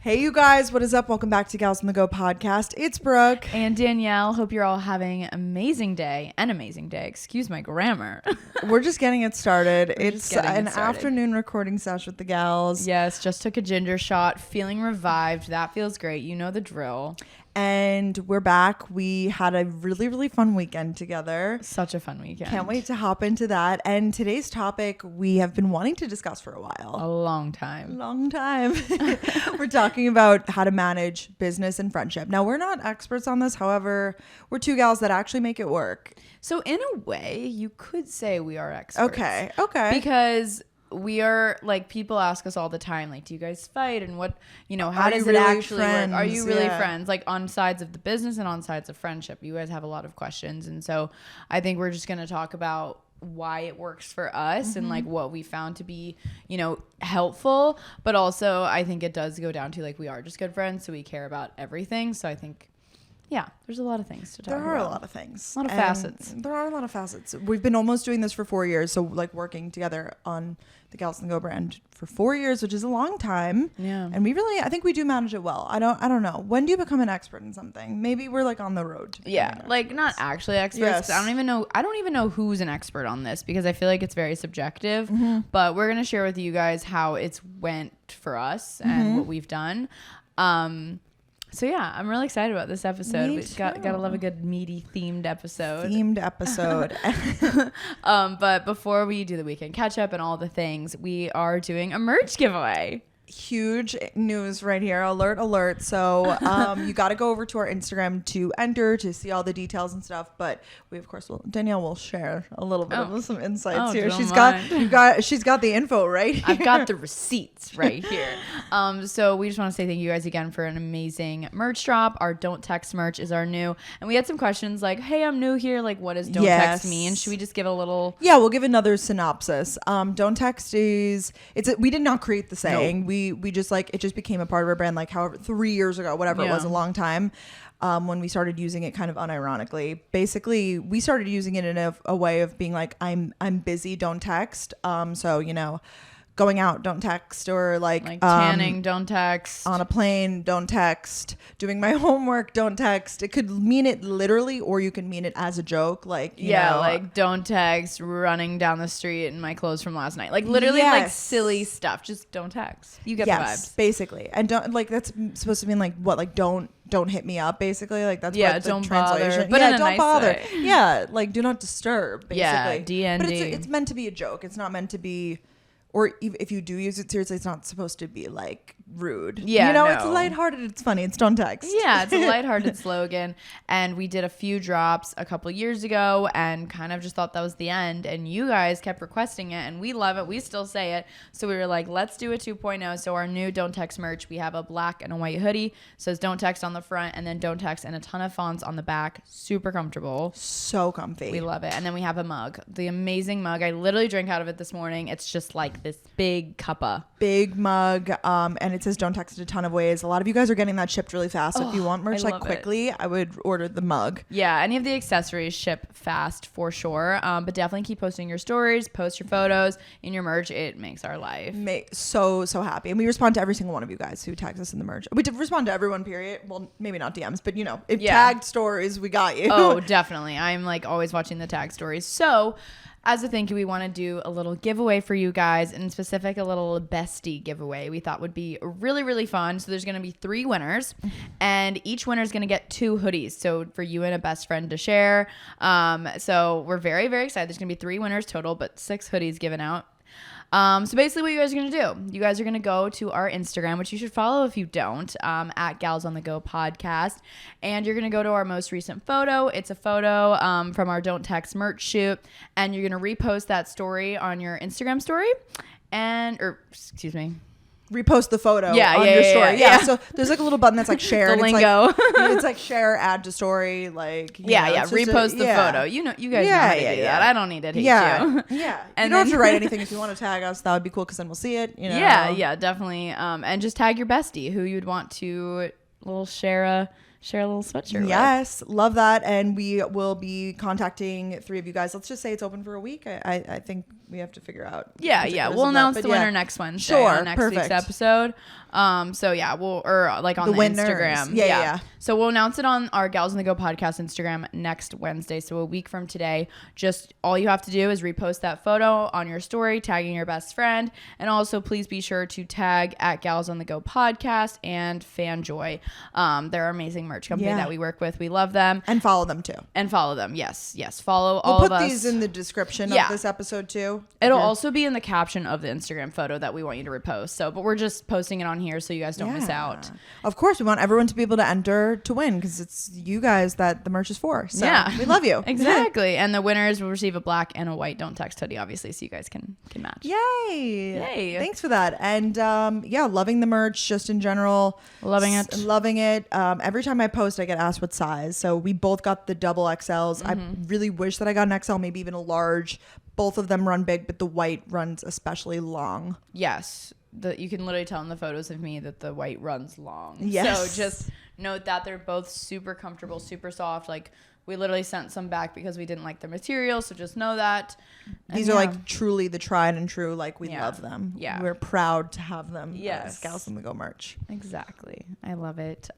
Hey, you guys, what is up? Welcome back to Gals on the Go podcast. It's Brooke. And Danielle. Hope you're all having an amazing day. Excuse my grammar. We're just getting it started. It's an afternoon recording sesh with the gals. Yes, just took a ginger shot. Feeling revived. That feels great. You know the drill. And we're back. We had a really, really fun weekend together. Such a fun weekend. Can't wait to hop into that. And today's topic we have been wanting to discuss for a while. A long time. We're talking about how to manage business and friendship. Now, we're not experts on this. However, we're two gals that actually make it work. So in a way, you could say we are experts. Okay. Because we are, like, people ask us all the time, like, do you guys fight? And what, how does it really actually friends? work? Are you really friends? Like, on sides of the business and on sides of friendship. You guys have a lot of questions. And so I think we're just going to talk about why it works for us and, like, what we found to be, helpful. But also, I think it does go down to, like, we are just good friends, so we care about everything. So I think, yeah, there's a lot of things to talk about. There are a lot of things. A lot of facets. There are a lot of facets. We've been almost doing this for 4 years. So, like, working together on the Gals on the Go brand for 4 years, which is a long time. Yeah. And I think we do manage it well. I don't know. When do you become an expert in something? Maybe we're, like, on the road to becoming an like, not actually experts. Yes. I don't even know who's an expert on this because I feel like it's very subjective. But we're going to share with you guys how it's went for us and what we've done. So yeah, I'm really excited about this episode. We've gotta love a good meaty themed episode. But before we do the weekend catch up and all the things, we are doing a merch giveaway. Huge news right here. Alert. So you got to go over to our Instagram to enter to see all the details and stuff. But we, of course, Danielle will share a little bit of some insights here. She's got the info right. I've got the receipts right here. So we just want to say thank you guys again for an amazing merch drop. Our Don't Text merch is our new. And we had some questions like, hey, I'm new here. Like, what does Don't Text mean? Should we just give a little? Yeah, we'll give another synopsis. Don't Text we did not create the saying. Nope. We just, like, it just became a part of our brand, like, however 3 years ago, whatever. It was a long time, when we started using it kind of unironically. Basically, we started using it in a way of being like, I'm busy, don't text. So, going out, don't text, or like tanning, don't text. On a plane, don't text. Doing my homework, don't text. It could mean it literally, or you can mean it as a joke, like like don't text. Running down the street in my clothes from last night, like literally, like silly stuff. Just don't text. You get the vibes, basically. And don't, like, that's supposed to mean like what, like don't hit me up, basically. Like that's what the don't translation. Bother, but in a don't nice bother. Way. Yeah, like do not disturb. Basically. Yeah, DND. But it's meant to be a joke. It's not meant to be. Or if you do use it seriously, it's not supposed to be, like, rude. Yeah, it's lighthearted. It's funny. It's don't text. Yeah, it's a lighthearted slogan. And we did a few drops a couple years ago and kind of just thought that was the end. And you guys kept requesting it, and we love it. We still say it. So we were like, let's do a 2.0. So our new Don't Text merch, we have a black and a white hoodie. It says Don't Text on the front and then Don't Text and a ton of fonts on the back. Super comfortable. So comfy. We love it. And then we have a mug. The amazing mug. I literally drank out of it this morning. It's just like this big cuppa. Big mug. And it says Don't Text a ton of ways. A lot of you guys are getting that shipped really fast. So if you want merch like quickly, I would order the mug. Yeah, any of the accessories ship fast for sure. But definitely keep posting your stories, post your photos in your merch. It makes our life so happy. And we respond to every single one of you guys who tags us in the merch. We did respond to everyone, period. Well, maybe not DMs, but if tagged stories, we got you. Oh, definitely. I'm like always watching the tag stories. So as a thank you, we want to do a little giveaway for you guys, in specific, a little bestie giveaway we thought would be really, really fun. So there's going to be 3 winners, and each winner is going to get 2 hoodies. So for you and a best friend to share. So we're very, very excited. There's going to be 3 winners total, but 6 hoodies given out. So basically what you guys are going to do, you guys are going to go to our Instagram, which you should follow if you don't, at Gals on the Go podcast. And you're going to go to our most recent photo. It's a photo from our Don't Text merch shoot. And you're going to repost that story on your Instagram story. Repost the photo on your story. Yeah. So there's like a little button that's like share. The lingo. It's like share, add to story. Like repost the photo. You guys know how to do that. I don't need to teach you. Yeah. And you don't have to write anything. If you want to tag us, that would be cool because then we'll see it. Yeah, definitely. And just tag your bestie who you'd want to share share a little sweatshirt. Yes, love that. And we will be contacting 3 of you guys. Let's just say it's open for a week. I think we have to figure out. Yeah. We'll announce the winner next Wednesday. Sure, on next week's episode. So yeah, or like on the Instagram. Yeah. So we'll announce it on our Gals on the Go podcast Instagram next Wednesday. So a week from today. Just all you have to do is repost that photo on your story, tagging your best friend, and also please be sure to tag at Gals on the Go podcast and Fanjoy. They're an amazing merch company that we work with. We love them and follow them too. Yes. Follow all of us. We'll put these in the description of this episode too. It'll also be in the caption of the Instagram photo that we want you to repost. So, but we're just posting it on here so you guys don't miss out. Of course, we want everyone to be able to enter to win because it's you guys that the merch is for. So we love you. Exactly. And the winners will receive a black and a white Don't Text hoodie, obviously, so you guys can match. Yay. Thanks for that. And loving the merch just in general. Loving it. Every time I post, I get asked what size. So we both got the double XLs. I really wish that I got an XL, maybe even a large. Both of them run big, but the white runs especially long. Yes. You can literally tell in the photos of me that the white runs long. Yes. So just note that they're both super comfortable, super soft. Like we literally sent some back because we didn't like the material. So just know that. These are like truly the tried and true. Like we love them. Yeah. We're proud to have them. Yes. Gals on the Go merch. Exactly. I love it.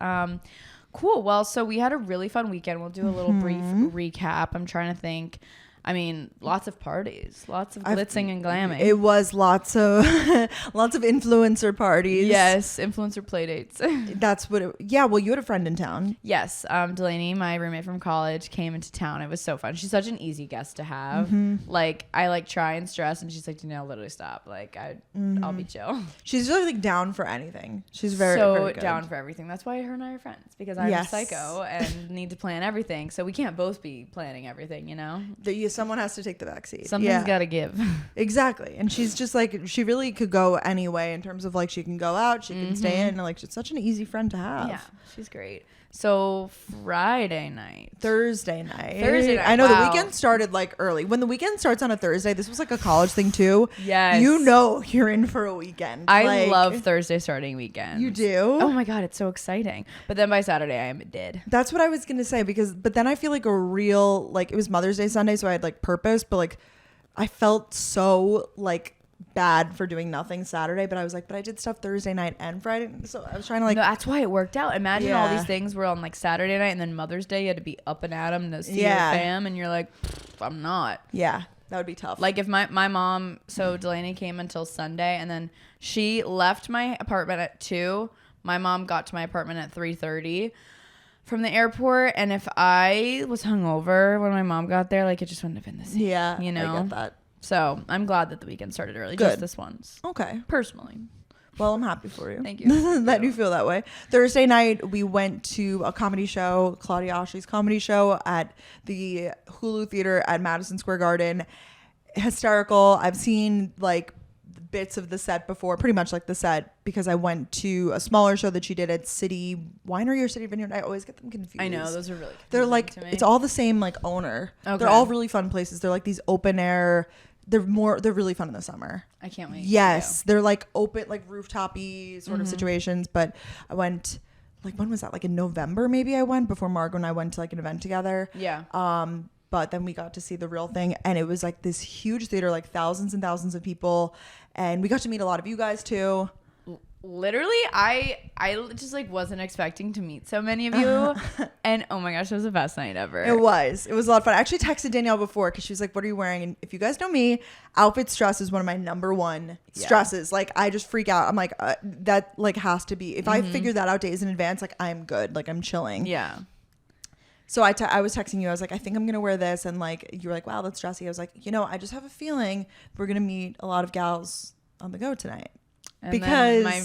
Cool. Well, so we had a really fun weekend. We'll do a little brief recap. I'm trying to think. I mean, lots of parties, lots of glitzing and glamming. It was lots of influencer parties. Yes, influencer play dates. That's what well, you had a friend in town. Yes, Delaney, my roommate from college, came into town. It was so fun. She's such an easy guest to have. Like, I try and stress, and she's like, Danielle, literally stop. Like, I'll be chill. She's really like down for anything. She's very good. Down for everything. That's why her and I are friends, because I'm a psycho and need to plan everything. So we can't both be planning everything, you know? Someone has to take the backseat. Something's got to give. Exactly. And she's just like, she really could go any way in terms of like, she can go out, she can stay in. And like, she's such an easy friend to have. Yeah, she's great. So Thursday night. I know the weekend started like early. When the weekend starts on a Thursday, this was like a college thing too. Yes. You know you're in for a weekend. I love Thursday starting weekends. You do? Oh my God, it's so exciting. But then by Saturday, I am dead. That's what I was going to say but then I feel like a real, like it was Mother's Day Sunday, so I had like purpose, but like I felt so like bad for doing nothing Saturday, but I was like, but I did stuff Thursday night and Friday, so I was trying to like. No, that's why it worked out. Imagine all these things were on like Saturday night, and then Mother's Day you had to be up and at 'em to see your fam, and you're like, I'm not. Yeah, that would be tough. Like if my mom, so Delaney came until Sunday, and then she left my apartment at 2. My mom got to my apartment at 3:30 from the airport, and if I was hungover when my mom got there, like it just wouldn't have been the same. Yeah, you know. I get that. So I'm glad that the weekend started early. Good. Just this once. Okay. Personally. Well, I'm happy for you. Thank you. That you feel that way. Thursday night, we went to a comedy show, Claudia Oshly's comedy show at the Hulu Theater at Madison Square Garden. Hysterical. I've seen like bits of the set before, pretty much like the set, because I went to a smaller show that she did at City Winery or City Vineyard. I always get them confused. I know, those are really confusing. They're like, to me. it's all the same like owner. Okay. They're all really fun places. They're like these open air. They're really fun in the summer. I can't wait. Yes, they're like open, like rooftopy sort of situations. But I went, like, when was that? Like in November, maybe I went before Margot and I went to like an event together. Yeah. But then we got to see the real thing, and it was like this huge theater, like thousands and thousands of people, and we got to meet a lot of you guys too. Literally, I just like wasn't expecting to meet so many of you, and oh my gosh, it was the best night ever. It was a lot of fun. I actually texted Danielle before because she was like, "What are you wearing?" And if you guys know me, outfit stress is one of my number one stresses. Like I just freak out. I'm like, that like has to be. If I figure that out days in advance, like I'm good. Like I'm chilling. Yeah. So I was texting you. I was like, I think I'm gonna wear this, and like you were like, wow, that's dressy. I was like, I just have a feeling we're gonna meet a lot of gals on the go tonight. And because my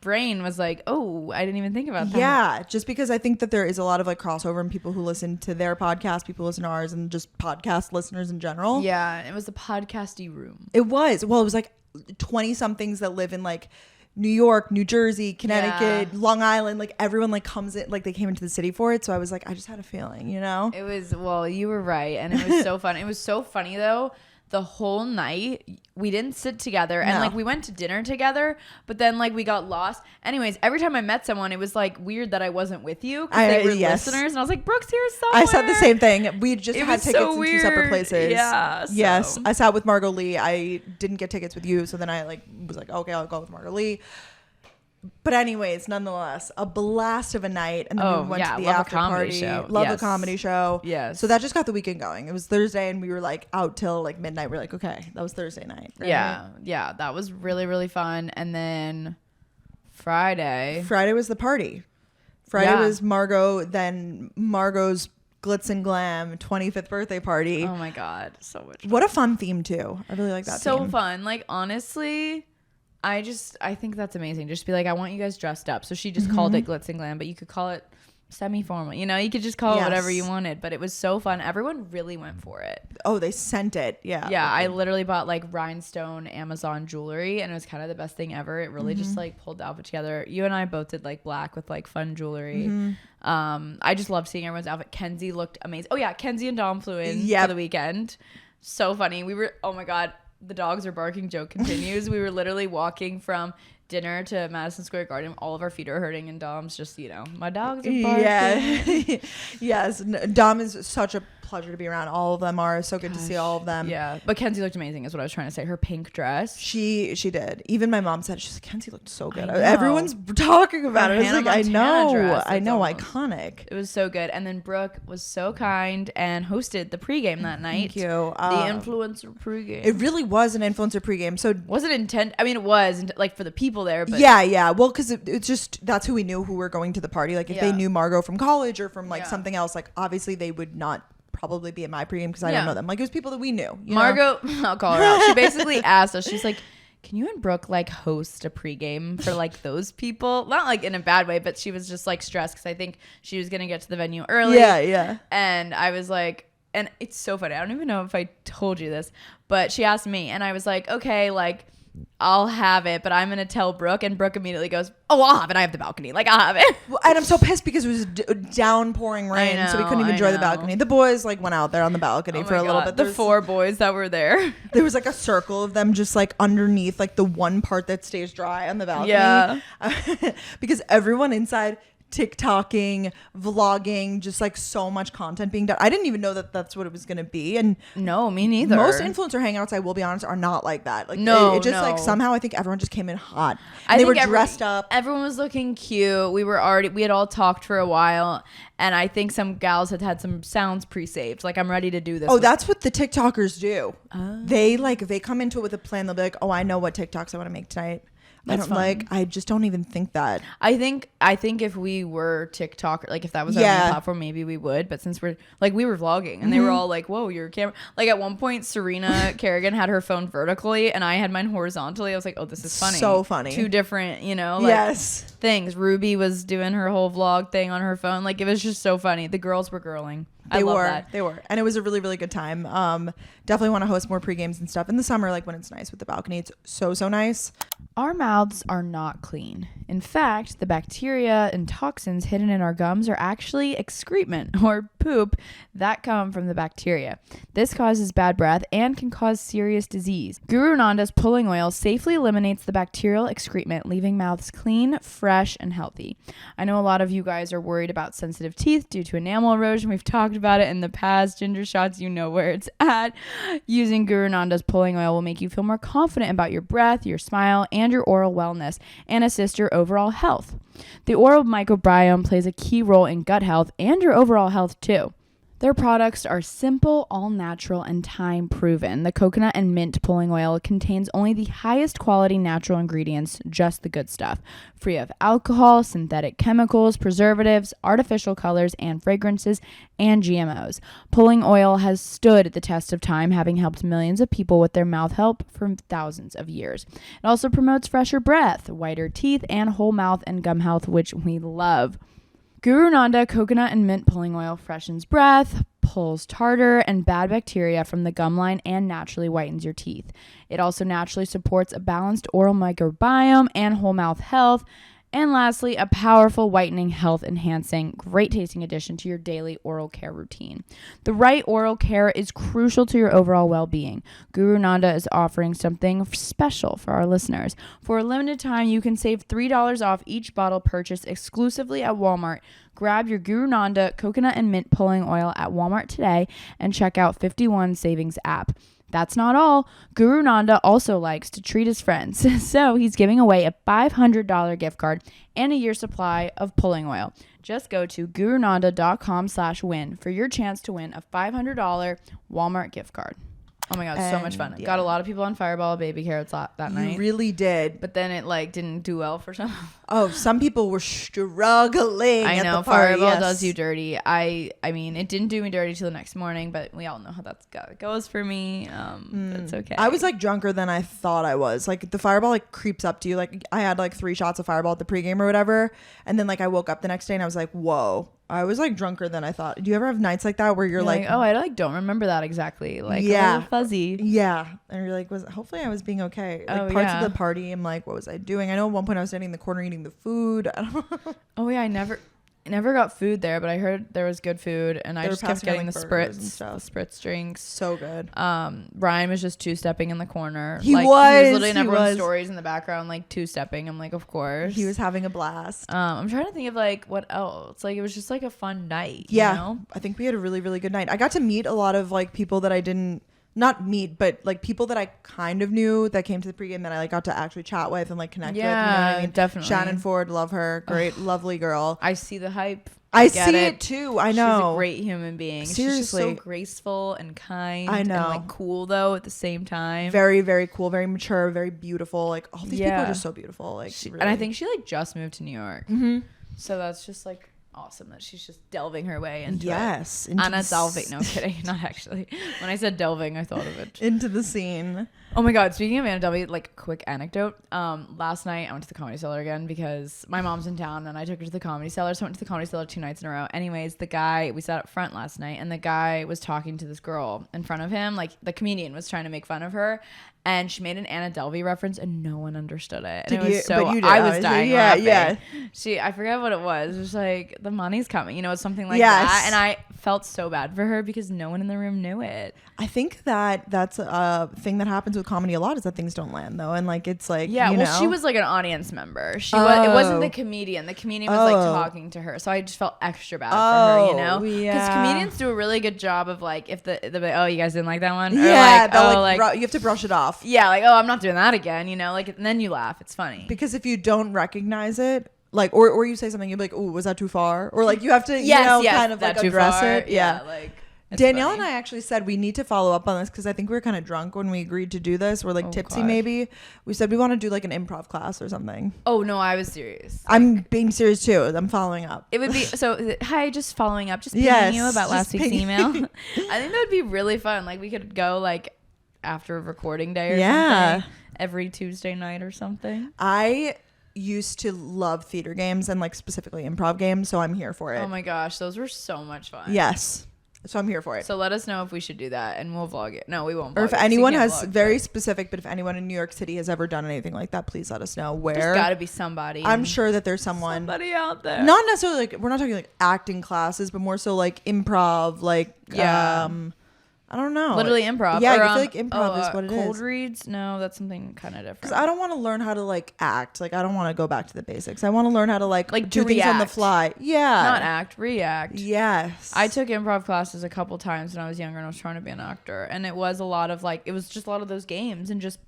brain was like, oh, I didn't even think about that. Yeah, just because I think that there is a lot of like crossover in people who listen to their podcast, people listen to ours, and just podcast listeners in general. Yeah, it was the podcasty room. It was. Well, it was like 20 somethings that live in like New York, New Jersey, Connecticut, Long Island. Like everyone like comes in, like they came into the city for it. So I was like, I just had a feeling, It was, well, you were right. And it was so fun. It was so funny though, the whole night. We didn't sit together, and like we went to dinner together, but then like we got lost. Anyways, every time I met someone, it was like weird that I wasn't with you because they were listeners, and I was like, Brooke's here somewhere. I said the same thing. We just had tickets in 2 separate places. Yeah. So. Yes, I sat with Margot Lee. I didn't get tickets with you, so then I like was like, okay, I'll go with Margot Lee. But anyways, nonetheless, a blast of a night, and then we went to the after party. Love the comedy show. Yes. So that just got the weekend going. It was Thursday, and we were like out till like midnight. We're like, okay, that was Thursday night. Right? Yeah, that was really, really fun. And then Friday was the party. Friday was Margot. Then Margot's glitz and glam 25th birthday party. Oh my god, so much fun. What a fun theme too. I really like that. So theme. Fun. Like honestly. I think that's amazing. Just be like, I want you guys dressed up. So she just called it glitz and glam, but you could call it semi-formal. You know, you could just call it whatever you wanted. But it was so fun. Everyone really went for it. Oh, they sent it. Yeah. Yeah, I literally bought like rhinestone Amazon jewelry, and it was kind of the best thing ever. It really just like pulled the outfit together. You and I both did like black with like fun jewelry. I just loved seeing everyone's outfit. Kenzie looked amazing. Oh yeah, Kenzie and Dom flew in for the weekend. So funny. We were, oh my God. The dogs are barking joke continues. We were literally walking from dinner to Madison Square Garden. All of our feet are hurting, and Dom's just, my dogs are barking. Yeah. Yes. Dom is such a pleasure to be around. All of them are so good to see all of them. Yeah. But Kenzie looked amazing is what I was trying to say. Her pink dress. She did. Even my mom said, she's like, Kenzie looked so good. Everyone's talking about it. It's like, I know, iconic. It was so good. And then Brooke was so kind and hosted the pregame that night. Thank you. The influencer pregame. It really was an influencer pregame. So was it it was like for the people there, but yeah. Well, because it's just, that's who we knew who were going to the party. Like if they knew Margot from college or from like something else, like obviously they would not probably be at my pregame because I don't know them. Like it was people that we knew. Margot, I'll call her out. She basically asked us, she's like, can you and Brooke like host a pregame for like those people? Not like in a bad way, but she was just like stressed because I think she was going to get to the venue early. Yeah. And I was like, and it's so funny. I don't even know if I told you this, but she asked me and I was like, okay, like I'll have it, but I'm going to tell Brooke. And Brooke immediately goes, oh, I'll have it. I have the balcony. Like, I'll have it. And I'm so pissed because it was downpouring rain, so we couldn't even enjoy the balcony. The boys like went out there on the balcony for a little bit. The 4 boys that were there. There was like a circle of them just like underneath like the one part that stays dry on the balcony. Yeah. Because everyone inside TikToking, vlogging, just like so much content being done. I didn't even know that that's what it was going to be. And no, me neither. Most influencer hangouts, I will be honest, are not like that. Like it just like somehow I think everyone just came in hot. And they were dressed up. Everyone was looking cute. We had all talked for a while. And I think some gals had some sounds pre-saved. Like, I'm ready to do this. Oh, that's what the TikTokers do. They come into it with a plan. They'll be like, oh, I know what TikToks I want to make tonight. I just don't even think that. I think if we were TikTok, like if that was our main platform, maybe we would. But since we were vlogging and they were all like, whoa, your camera. Like at one point, Serena Kerrigan had her phone vertically and I had mine horizontally. I was like, oh, this is funny. So funny. 2 different, things. Ruby was doing her whole vlog thing on her phone. Like it was just so funny. The girls were girling. They were. And it was a really, really good time. Definitely want to host more pre-games and stuff in the summer, like when it's nice with the balcony. It's so nice. Our mouths are not clean. In fact, the bacteria and toxins hidden in our gums are actually excrement or poop that come from the bacteria. This causes bad breath and can cause serious disease. Guru Nanda's pulling oil safely eliminates the bacterial excrement, leaving mouths clean, fresh, and healthy. I know a lot of you guys are worried about sensitive teeth due to enamel erosion. We've talked about it in the past. Ginger shots, you know where it's at. Using Guru Nanda's pulling oil will make you feel more confident about your breath, your smile, and your oral wellness, and assist your overall health. The oral microbiome plays a key role in gut health and your overall health too. Their products are simple, all-natural, and time-proven. The coconut and mint pulling oil contains only the highest quality natural ingredients, just the good stuff, free of alcohol, synthetic chemicals, preservatives, artificial colors and fragrances, and GMOs. Pulling oil has stood the test of time, having helped millions of people with their mouth health for thousands of years. It also promotes fresher breath, whiter teeth, and whole mouth and gum health, which we love. Guru Nanda coconut and mint pulling oil freshens breath, pulls tartar and bad bacteria from the gum line, and naturally whitens your teeth. It also naturally supports a balanced oral microbiome and whole mouth health. And lastly, a powerful whitening, health enhancing, great tasting addition to your daily oral care routine. The right oral care is crucial to your overall well-being. Guru Nanda is offering something special for our listeners. For a limited time, you can save $3 off each bottle purchased exclusively at Walmart. Grab your Guru Nanda coconut and mint pulling oil at Walmart today and check out 51 Savings app. That's not all. Guru Nanda also likes to treat his friends. So he's giving away a $500 gift card and a year's supply of pulling oil. Just go to gurunanda.com/win for your chance to win a $500 Walmart gift card. Oh my God, so much fun. Yeah. Got a lot of people on Fireball baby carrots that night. You really did. But then it like didn't do well for some. Oh, some people were struggling. I know, at the party. Fireball does you dirty. I mean, it didn't do me dirty till the next morning, but we all know how that goes for me. It's okay. I was like drunker than I thought I was. Like the Fireball like creeps up to you. Like I had like 3 shots of Fireball at the pregame or whatever, and then like I woke up the next day and I was like, whoa. I was like drunker than I thought. Do you ever have nights like that where you're like, oh, I like don't remember that exactly. Like a little fuzzy. Yeah. And you're like, hopefully I was being okay. Like parts of the party, I'm like, what was I doing? I know at one point I was standing in the corner eating the food. I don't know. Oh yeah, I never got food there, but I heard there was good food, and I just kept getting the spritz drinks. So good. Ryan was just 2-stepping in the corner. He was literally in everyone's stories in the background, like 2-stepping. I'm like, of course. He was having a blast. I'm trying to think of like what else. Like it was just like a fun night. Yeah, you know? I think we had a really, really good night. I got to meet a lot of like people that I didn't. Not meet, but like people that I kind of knew that came to the pregame that I like got to actually chat with and like connect with. You know what I mean? Definitely. Shannon Ford, love her. Great, lovely girl. I see the hype. I see it too. I know. She's a great human being. Seriously. She's just so graceful and kind. I know. And like cool though at the same time. Very, very cool. Very mature. Very beautiful. Like all these people are just so beautiful. Like, really. And I think she like just moved to New York. Mm-hmm. So that's just like awesome that she's just delving her way into it. Anna delving. No kidding, not actually. When I said delving, I thought of it. Into the scene. Oh my God, speaking of Anna delving, like quick anecdote. Last night I went to the Comedy Cellar again because my mom's in town and I took her to the Comedy Cellar. So I went to the Comedy Cellar 2 nights in a row. Anyways, we sat up front last night and the guy was talking to this girl in front of him. Like the comedian was trying to make fun of her. And she made an Anna Delvey reference and no one understood it. And I was dying laughing. Yeah. I forget what it was. It was like, the money's coming. You know, it's something like that. And I felt so bad for her because no one in the room knew it. I think that's a thing that happens with comedy a lot is that things don't land though. And like, it's like, she was like an audience member. It wasn't the comedian. The comedian was like talking to her. So I just felt extra bad for her, you know? Because comedians do a really good job of like, if you guys didn't like that one? Or like, you have to brush it off. Yeah, like, I'm not doing that again, you know? Like, and then you laugh. It's funny. Because if you don't recognize it, like, or you say something, you're like, "Ooh, was that too far?" Or like, you have to, kind of like address it. Yeah, like Danielle and I actually said we need to follow up on this because I think we were kind of drunk when we agreed to do this. We're like tipsy, maybe. We said we want to do like an improv class or something. Oh no, I was serious. I'm being serious too. I'm following up. It would be hi, just following up, just pinging you about last week's email. I think that would be really fun. Like we could go like after a recording day or something every Tuesday night or something. I used to love theater games and like specifically improv games, so I'm here for it. Oh my gosh, those were so much fun. Yes. So I'm here for it. So let us know if we should do that and we'll vlog it. No, we won't vlog it. Or if anyone has very specific, but if anyone in New York City has ever done anything like that, please let us know where. There's got to be somebody. I'm sure that there's somebody out there. Not necessarily like, we're not talking like acting classes, but more so like improv, like, I don't know. Literally improv. Yeah, I feel like improv is what it is. Cold reads? No, that's something kind of different. Because I don't want to learn how to like act. Like I don't want to go back to the basics. I want to learn how to like do things on the fly. Yeah. Not act, react. Yes. I took improv classes a couple times when I was younger and I was trying to be an actor. And it was a lot of like, it was just a lot of those games and just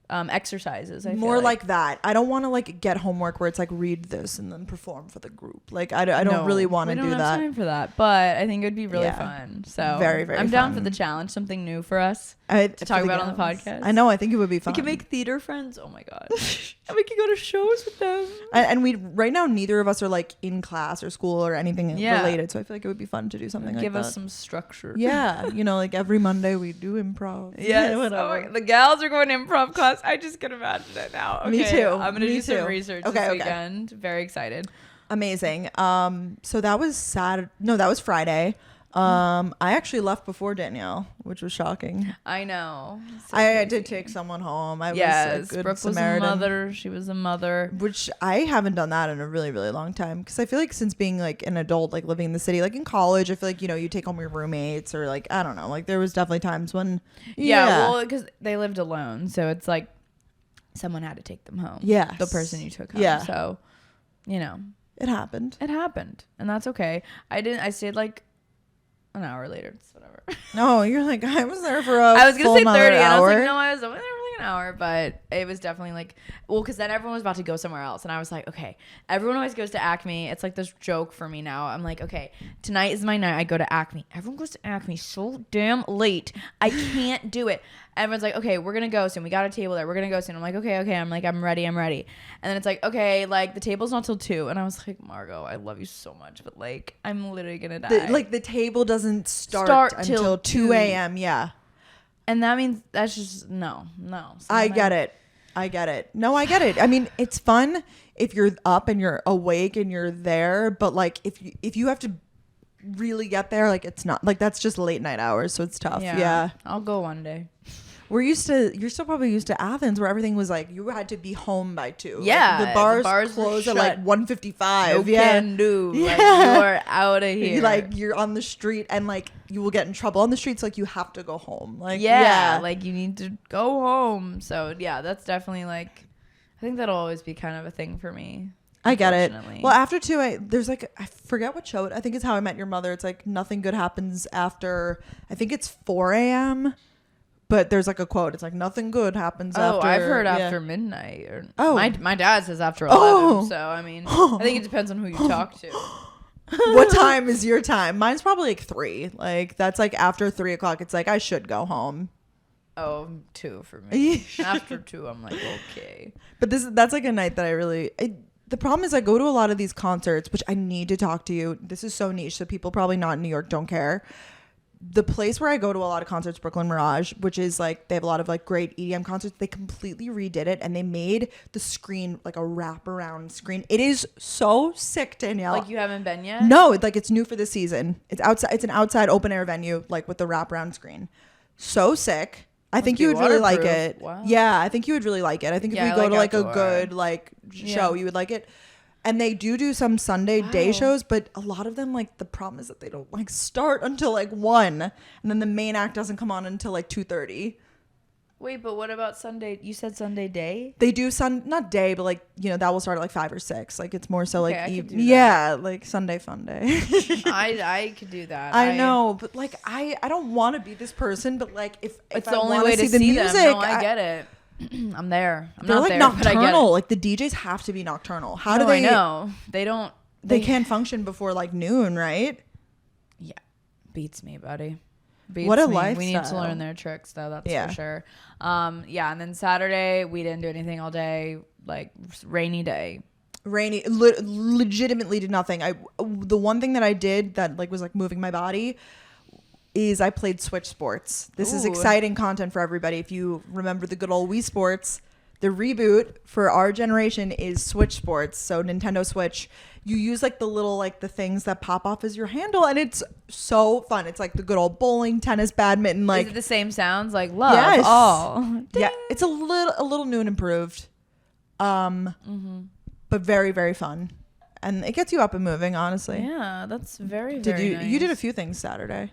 exercises. I more feel like that. I don't want to like get homework where it's like read this and then perform for the group. Like I don't really want to do that. We don't have time for that, but I think it would be really fun. So very, very I'm down for the challenge. Something new for us to talk about on the podcast. I know. I think it would be fun. We can make theater friends. Oh my god. And we can go to shows with them. And we right now neither of us are like in class or school or anything related. So I feel like it would be fun to do something like that. Give us some structure. Yeah. You know, like every Monday we do improv. Yes. Whatever. The gals are going to improv class. I just can imagine it now. Okay, me too. I'm going to do some research this weekend. Very excited. Amazing. So that was that was Friday. I actually left before Danielle, which was shocking. I know. So I did take someone home. I was a good Brooke Samaritan. was a mother. She was a mother. Which I haven't done that in a really, really long time. Because I feel like since being like an adult, like living in the city, like in college, I feel like, you take home your roommates or like, I don't know. Like there was definitely times when. Well, because they lived alone. So it's like someone had to take them home. Yeah. The person you took home. Yeah. So, It happened. It happened. And that's okay. I stayed like an hour later. It's whatever. No, you're like, I was there for I was going to say 30 hour. and I was like, no, I was only there for like an hour, but it was definitely like, well, because then everyone was about to go somewhere else. And I was like, okay, everyone always goes to Acme. It's like this joke for me now. I'm like, okay, tonight is my night. I go to Acme. Everyone goes to Acme so damn late. I can't do it. Everyone's like, okay, we're going to go soon. We got a table there. We're going to go soon. I'm like, okay. I'm like, I'm ready. And then it's like, okay, like the table's not till 2. And I was like, Margot, I love you so much. But like, I'm literally going to die. The table doesn't start until 2 a.m. Yeah. And that means that's just, no. I get it. No, I get it. I mean, it's fun if you're up and you're awake and you're there. But like, if you have to really get there, like it's not like that's just late night hours. So it's tough. Yeah. I'll go one day. You're still probably used to Athens where everything was like you had to be home by 2. Yeah, like, the bars close at like 1:55. No can do. Yeah. Like you're out of here. Like you're on the street and like you will get in trouble on the streets. Like you have to go home. Like like you need to go home. So yeah, that's definitely like I think that'll always be kind of a thing for me. I get it. Well, after 2, there's like I forget what show. I think it's How I Met Your Mother. It's like nothing good happens after. I think it's 4 a.m. But there's like a quote. It's like nothing good happens after. Oh, I've heard after midnight. My dad says after 11. So I mean, I think it depends on who you talk to. What time is your time? Mine's probably like 3. Like that's like after 3 o'clock. It's like I should go home. Oh, 2 for me. After 2, I'm like okay. But that's like a night that I really. The problem is I go to a lot of these concerts, which I need to talk to you. This is so niche, so people probably not in New York don't care. The place where I go to a lot of concerts, Brooklyn Mirage, which is like they have a lot of like great EDM concerts. They completely redid it and they made the screen like a wraparound screen. It is so sick, Danielle. Like you haven't been yet? No, it's new for this season. It's outside. It's an outside open air venue like with the wraparound screen. So sick. I think you would really like it. Wow. Yeah, I think you would really like it. I think if we go to like a good like show, you would like it. And they do some Sunday day shows, but a lot of them, like, the problem is that they don't, like, start until, like, 1. And then the main act doesn't come on until, like, 2:30. Wait, but what about Sunday? You said Sunday day? They do not day, but, like, that will start at, like, 5 or 6. Like, it's more so, like, like, Sunday fun day. I could do that. I know, but, like, I don't want to be this person, but, like, if it's I the only way to see the music, them. No, I get it. I'm there. They're not like there, nocturnal. Like the DJs have to be nocturnal. How do they? I know they don't. They can't function before like noon, right? Yeah, beats me, buddy. What a lifestyle. We need to learn their tricks, though. That's for sure. And then Saturday we didn't do anything all day. Like rainy day. Legitimately did nothing. The one thing that I did that like was like moving my body is I played Switch Sports. This is exciting content for everybody. If you remember the good old Wii Sports, the reboot for our generation is Switch Sports. So Nintendo Switch, you use like the little like the things that pop off as your handle, and it's so fun. It's like the good old bowling, tennis, badminton. Like is it the same sounds? Like love. Yes. All. Yeah, it's a little new and improved, but very very fun, and it gets you up and moving. Honestly. Yeah, that's very. You did a few things Saturday.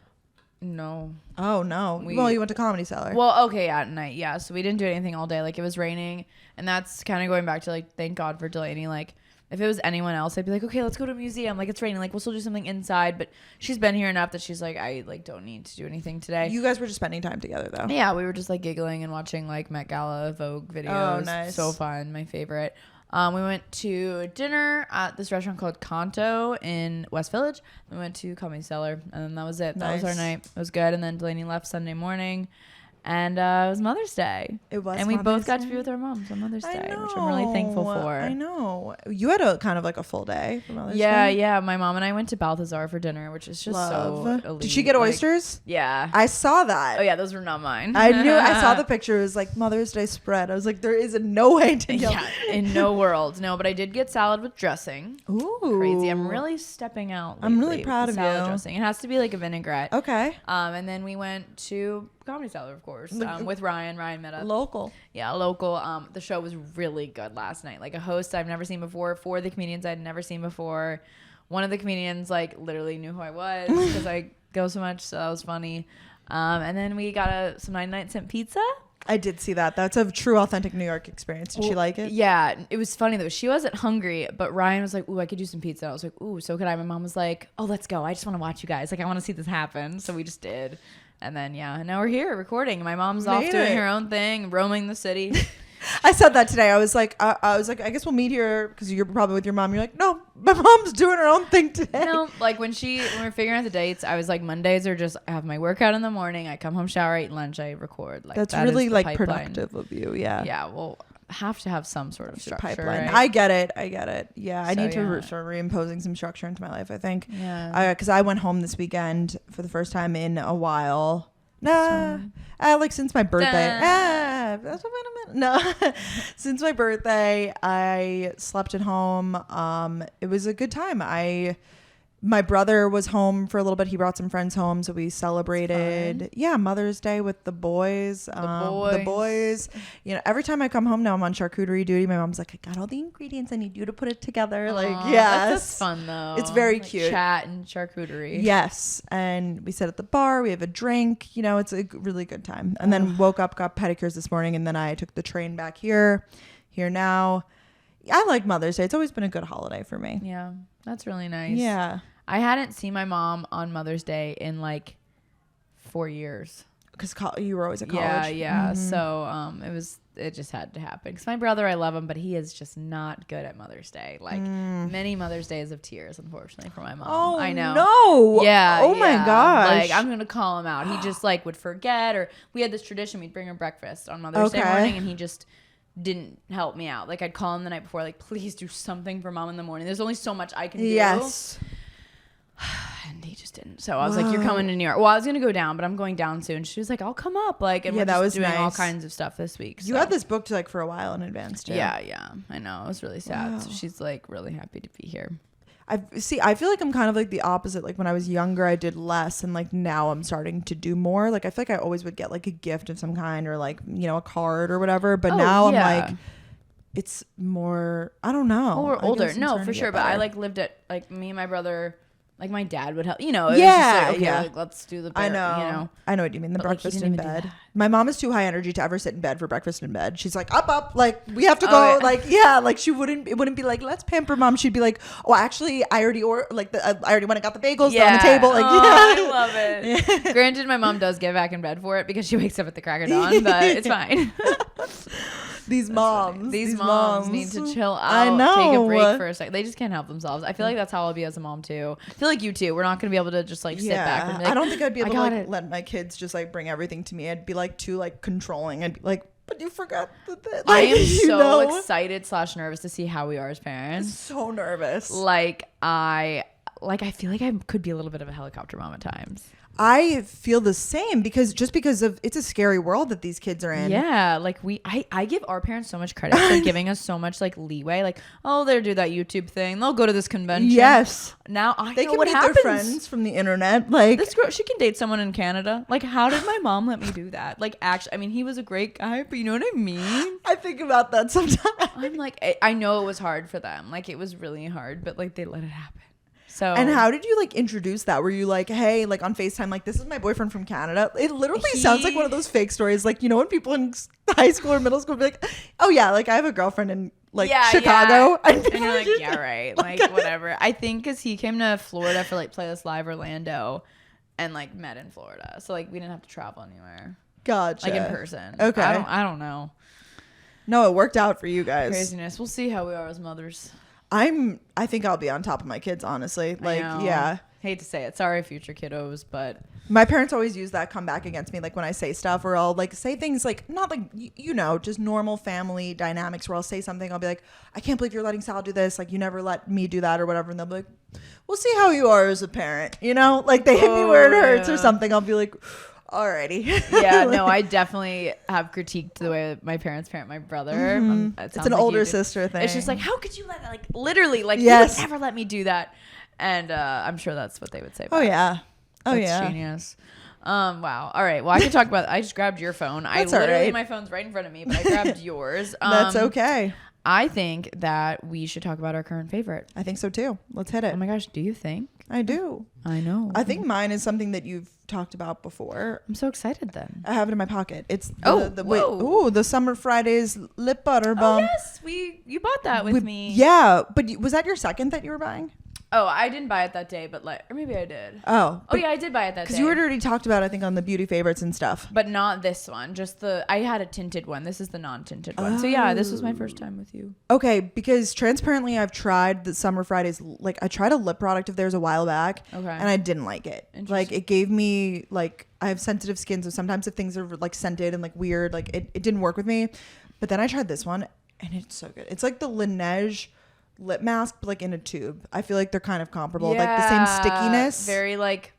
No. Oh no. Well, you went to Comedy Cellar. Well, okay, at night, yeah. So we didn't do anything all day. Like it was raining, and that's kind of going back to like thank God for Delaney. Like if it was anyone else, I'd be like, okay, let's go to a museum. Like it's raining. Like we'll still do something inside. But she's been here enough that she's like, I like don't need to do anything today. You guys were just spending time together though. Yeah, we were just like giggling and watching like Met Gala Vogue videos. Oh, nice. So fun. My favorite. We went to dinner at this restaurant called Kanto in West Village. We went to Comedy Cellar, and then that was it. That was our night. It was good. And then Delaney left Sunday morning, And it was Mother's Day. It was, and we Mother's both got Day. to be with our moms on Mother's Day, know, which I'm really thankful for. I know. You had a kind of like a full day for Mother's Day. Yeah. My mom and I went to Balthazar for dinner, which is just so elite. Did she get oysters? Yeah. I saw that. Oh yeah, those were not mine. I saw the picture. It was like Mother's Day spread. I was like, there is no way to get. Yeah, in no world. No, but I did get salad with dressing. Ooh. Crazy. I'm really stepping out. I'm really proud of salad you. Dressing. It has to be like a vinaigrette. Okay. And then we went to Comedy Cellar, of course, with Ryan. Ryan met us. Local. Yeah, local. The show was really good last night. Like a host I've never seen before. 4 of the comedians I'd never seen before. One of the comedians like literally knew who I was because I go so much, so that was funny. And then we got some 99-cent pizza. I did see that. That's a true, authentic New York experience. Did she like it? Yeah. It was funny, though. She wasn't hungry, but Ryan was like, ooh, I could do some pizza. I was like, ooh, so could I. My mom was like, oh, let's go. I just want to watch you guys. Like, I want to see this happen. So we just did. And then, yeah, now we're here recording. My mom's off doing her own thing, roaming the city. I said that today. I was like, I guess we'll meet here because you're probably with your mom. You're like, no, my mom's doing her own thing today. No, like when we're figuring out the dates, I was like, Mondays are just, I have my workout in the morning. I come home, shower, eat lunch, I record. Like that's really like pipeline. Productive of you. Yeah. Yeah. Well, have to have some sort of structure. Pipeline. Right? I get it. Yeah. I need to start reimposing some structure into my life, I think. Yeah. Because I went home this weekend for the first time in a while. Like since my birthday. Since my birthday, I slept at home. It was a good time. My brother was home for a little bit. He brought some friends home, so we celebrated. Yeah, Mother's Day with the boys. The boys. You know, every time I come home now, I'm on charcuterie duty. My mom's like, I got all the ingredients. I need you to put it together. Aww, like, yes, that's fun though. It's very like cute. Chat and charcuterie. Yes, and we sit at the bar. We have a drink. You know, it's a really good time. And then woke up, got pedicures this morning, and then I took the train back here now. I like Mother's Day. It's always been a good holiday for me. Yeah, that's really nice. Yeah. I hadn't seen my mom on Mother's Day in like 4 years. Because you were always at college. Yeah. Mm-hmm. So it just had to happen. Because my brother, I love him, but he is just not good at Mother's Day. Like many Mother's Days of tears, unfortunately, for my mom. Oh, I know. No. Yeah. Oh my gosh. Like I'm gonna call him out. He just like would forget, or we had this tradition we'd bring her breakfast on Mother's Day morning, and he just didn't help me out. Like I'd call him the night before, like please do something for mom in the morning. There's only so much I can do. Yes. And he just didn't. So I was like, you're coming to New York. Well, I was going to go down, but I'm going down soon. She was like, I'll come up. Like, and we're just doing all kinds of stuff this week. You had this booked like for a while in advance too. Yeah. I know. It was really sad. Wow. So she's like really happy to be here. I feel like I'm kind of like the opposite. Like when I was younger, I did less, and like now I'm starting to do more. Like I feel like I always would get like a gift of some kind, or like, you know, a card or whatever. But now I'm like, it's more, I don't know. Well, we're older. No, for sure. But I like lived at, like me and my brother, like my dad would help, you know. It was just like, okay, like, let's do the bear, I know. You know. I know what you mean. The breakfast in bed. My mom is too high energy to ever sit in bed for breakfast in bed. She's like, up. Like, we have to go. Like, yeah. Like, it wouldn't be like, let's pamper mom. She'd be like, oh, actually, I already went and got the bagels on the table. Like, I love it. Yeah. Granted, my mom does get back in bed for it because she wakes up at the crack of dawn, but it's fine. These moms need to chill out. I know. Take a break for a second. They just can't help themselves. I feel like that's how I'll be as a mom too. I feel like you too. We're not going to be able to just like sit back and be like, I don't think I'd be able to like let my kids just like bring everything to me. I'd be like too like controlling. I'd be like, but you forgot the thing. Like, I am so excited / nervous to see how we are as parents. So nervous. Like I feel like I could be a little bit of a helicopter mom at times. I feel the same because of it's a scary world that these kids are in. Yeah, like I give our parents so much credit for giving us so much like leeway. Like, oh, they'll do that YouTube thing. They'll go to this convention. Yes. Now I they know can what meet happens. their friends from the internet. Like this girl, she can date someone in Canada. Like, how did my mom let me do that? Like, actually, I mean, he was a great guy, but you know what I mean? I think about that sometimes. I'm like, I know it was hard for them. Like, it was really hard, but like they let it happen. So, and how did you like introduce that? Were you like, hey, like on FaceTime, like this is my boyfriend from Canada? It literally sounds like one of those fake stories. Like, you know, when people in high school or middle school be like, oh yeah, like I have a girlfriend in like Chicago. Yeah. And you're like, yeah, right. Like whatever. I think because he came to Florida for like Playlist Live Orlando and like met in Florida. So like we didn't have to travel anywhere. Gotcha. Like in person. Okay. I don't know. No, it worked out for you guys. Craziness. We'll see how we are as mothers. I think I'll be on top of my kids, honestly. Like, yeah. Hate to say it. Sorry, future kiddos, but my parents always use that come back against me, like when I say stuff, or I'll like say things like not like just normal family dynamics where I'll say something, I'll be like, I can't believe you're letting Sal do this, like you never let me do that or whatever, and they'll be like, we'll see how you are as a parent, like they hit me where it hurts or something. I'll be like, alrighty. Yeah, no, I definitely have critiqued the way my parents parent my brother. It's an older sister thing. It's just like, how could you let that, like literally, like you would never let me do that. And I'm sure that's what they would say. Oh yeah. That's genius. Wow. All right. Well, I can talk about. I just grabbed your phone. That's my phone's right in front of me, but I grabbed yours. That's okay. I think that we should talk about our current favorite. I think so too. Let's hit it. Oh my gosh, do you think? I do. I know. I think mine is something that you've talked about before. I'm so excited then. I have it in my pocket. It's the Summer Fridays lip butter balm. Oh yes, you bought that with me. Yeah, but was that your second that you were buying? Oh, I didn't buy it that day, but or maybe I did. Oh yeah, I did buy it that day. Because you had already talked about it, I think, on the beauty favorites and stuff. But not this one. I had a tinted one. This is the non-tinted one. So yeah, this was my first time with you. Okay, because transparently, I've tried the Summer Fridays. Like, I tried a lip product of theirs a while back. Okay. And I didn't like it. Like, it gave me, like, I have sensitive skin, so sometimes if things are, like, scented and, like, weird, like, it didn't work with me. But then I tried this one, and it's so good. It's like the Laneige lip mask, but like in a tube. I feel like they're kind of comparable. Like the same stickiness. Very like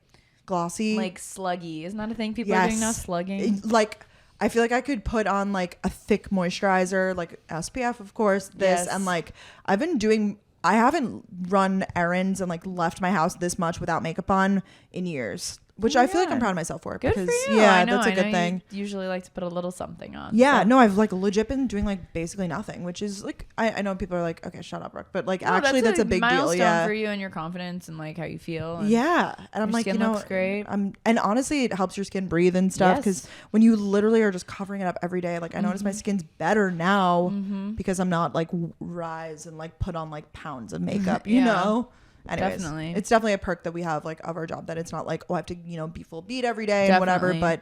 glossy. Like sluggy. Isn't that a thing people are doing now? Slugging. Like I feel like I could put on like a thick moisturizer, like SPF of course, and like I haven't run errands and like left my house this much without makeup on in years. Which I feel like I'm proud of myself for. Good because, for you. Yeah, that's a good thing. You usually like to put a little something on. Yeah, no, I've like legit been doing like basically nothing, which is like I know people are like, okay, shut up, Brooke, but like actually that's a big deal. Yeah, for you and your confidence and like how you feel. And yeah, and I'm like, skin looks great. And honestly, it helps your skin breathe and stuff because when you literally are just covering it up every day, like I notice my skin's better now because I'm not like rise and like put on like pounds of makeup, you know. Anyways, it's definitely a perk that we have like of our job that it's not like, oh, I have to be full beat every day and whatever, but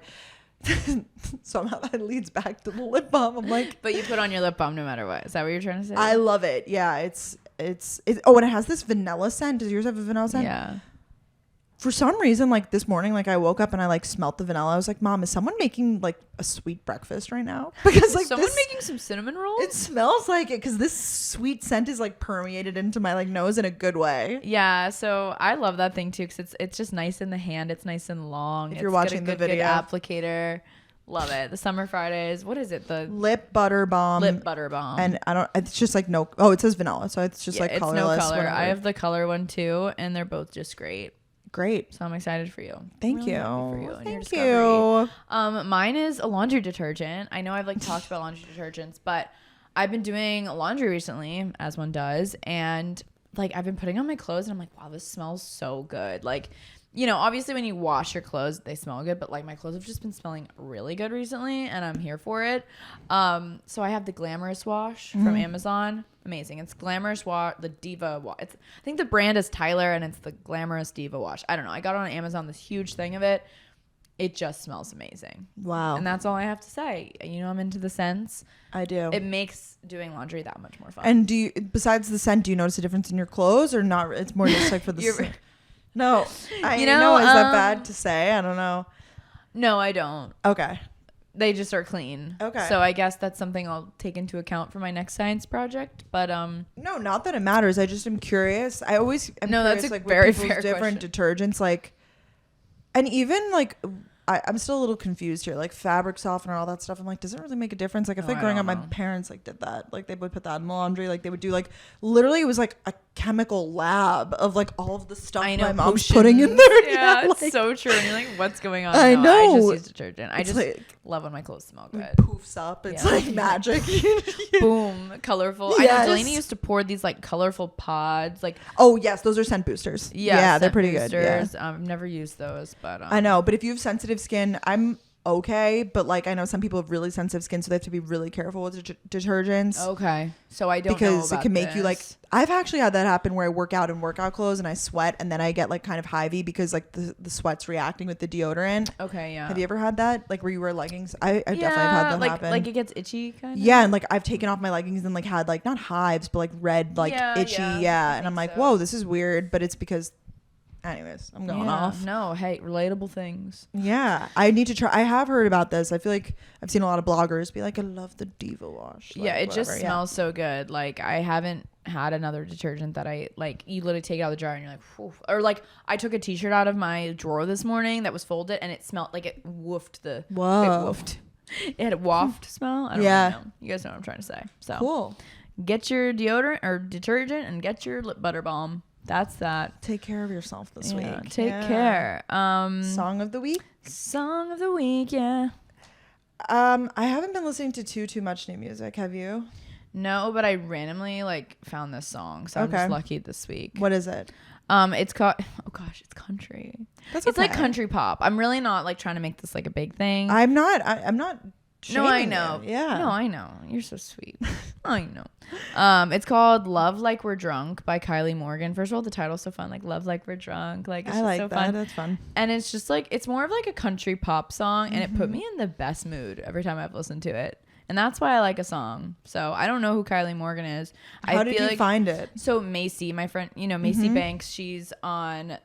somehow that leads back to the lip balm. I'm like, but you put on your lip balm no matter what. Is that what you're trying to say? I love it. Yeah, it's oh, and it has this vanilla scent. Does yours have a vanilla scent? Yeah. For some reason, like this morning, like I woke up and I like smelt the vanilla. I was like, Mom, is someone making like a sweet breakfast right now? Because like someone making some cinnamon rolls? It smells like it because this sweet scent is like permeated into my like nose in a good way. Yeah, so I love that thing too because it's just nice in the hand. It's nice and long. If you're watching the video, good applicator. Love it. The Summer Fridays. What is it? The lip butter balm. And it's just like it says vanilla, so it's just like colorless. It's no color. Whatever. I have the color one too, and they're both just great. Great. So I'm excited for you. Thank you. Thank you. Mine is a laundry detergent. I know I've like talked about laundry detergents, but I've been doing laundry recently, as one does, and like I've been putting on my clothes and I'm like, wow, this smells so good. Like, obviously when you wash your clothes, they smell good, but like my clothes have just been smelling really good recently and I'm here for it. So I have the Glamorous Wash from Amazon. Amazing. It's Glamorous Wash, the Diva Wash. I think the brand is Tyler and it's the Glamorous Diva Wash. I don't know. I got it on Amazon, this huge thing of it. It just smells amazing. Wow. And that's all I have to say. I'm into the scents. I do. It makes doing laundry that much more fun. And besides the scent, do you notice a difference in your clothes or not? It's more just like for the No, I know. Is that bad to say? I don't know. No, I don't. Okay. They just are clean. Okay. So I guess that's something I'll take into account for my next science project. But no, not that it matters. I just am curious. I always am curious, that's a like very fair different question. Detergents like, and even like. I'm still a little confused here. Like fabric softener, all that stuff. I'm like, does it really make a difference? Like, I feel like growing up, my parents like did that. Like, they would put that in the laundry. Like, they would do like literally, it was like a chemical lab of like all of the stuff my mom's putting in there. Yeah, it's like, so true. And you're like, what's going on? I know. I just use detergent. I just like, love when my clothes smell good. It poofs up. It's like magic. Boom, colorful. Yes. I know Delaney used to pour these like colorful pods. Like, oh yes, those are scent boosters. Yeah, they're pretty boosters. Good. Yeah. I've never used those, but I know. But if you have sensitive skin, I'm okay, but like I know some people have really sensitive skin, so they have to be really careful with detergents. Okay, so I don't because know about it can make you like. I've actually had that happen where I work out in workout clothes and I sweat and then I get like kind of hivey because like the sweat's reacting with the deodorant. Okay, yeah. Have you ever had that? Like where you wear leggings? I definitely have had that happen. Like it gets itchy kind of. Yeah, and like I've taken off my leggings and like had like not hives but like red like itchy. Yeah, and I'm like, whoa, this is weird, but it's because Anyways, I'm going off. No, hey, relatable things. Yeah, I need to try. I have heard about this. I feel like I've seen a lot of bloggers be like, I love the Diva wash. Like, yeah, it whatever. just smells so good. Like, I haven't had another detergent that I like. You literally take it out of the jar and you're like, whew. Or like, I took a t-shirt out of my drawer this morning that was folded and it smelled like it woofed the. Whoa. It woofed. It had a waft smell. I don't really know. You guys know what I'm trying to say. So cool. Get your deodorant or detergent and get your lip butter balm. That's that. Take care of yourself this week. Take care. Song of the week. Song of the week. Yeah. I haven't been listening to too much new music. Have you? No, but I randomly like found this song, so I'm just lucky this week. What is it? It's called. Oh gosh, it's country. It's like country pop. I'm really not like trying to make this like a big thing. I'm not. I'm not. No, I know. Yeah. No, I know. You're so sweet. I know. It's called "Love Like We're Drunk" by Kylie Morgan. First of all, the title's so fun. Like "Love Like We're Drunk." Like it's I like so that. fun. That's fun. And it's just like it's more of like a country pop song, and it put me in the best mood every time I've listened to it. And that's why I like a song. So I don't know who Kylie Morgan is. How did you find it? So Macy, my friend, Macy Banks, she's on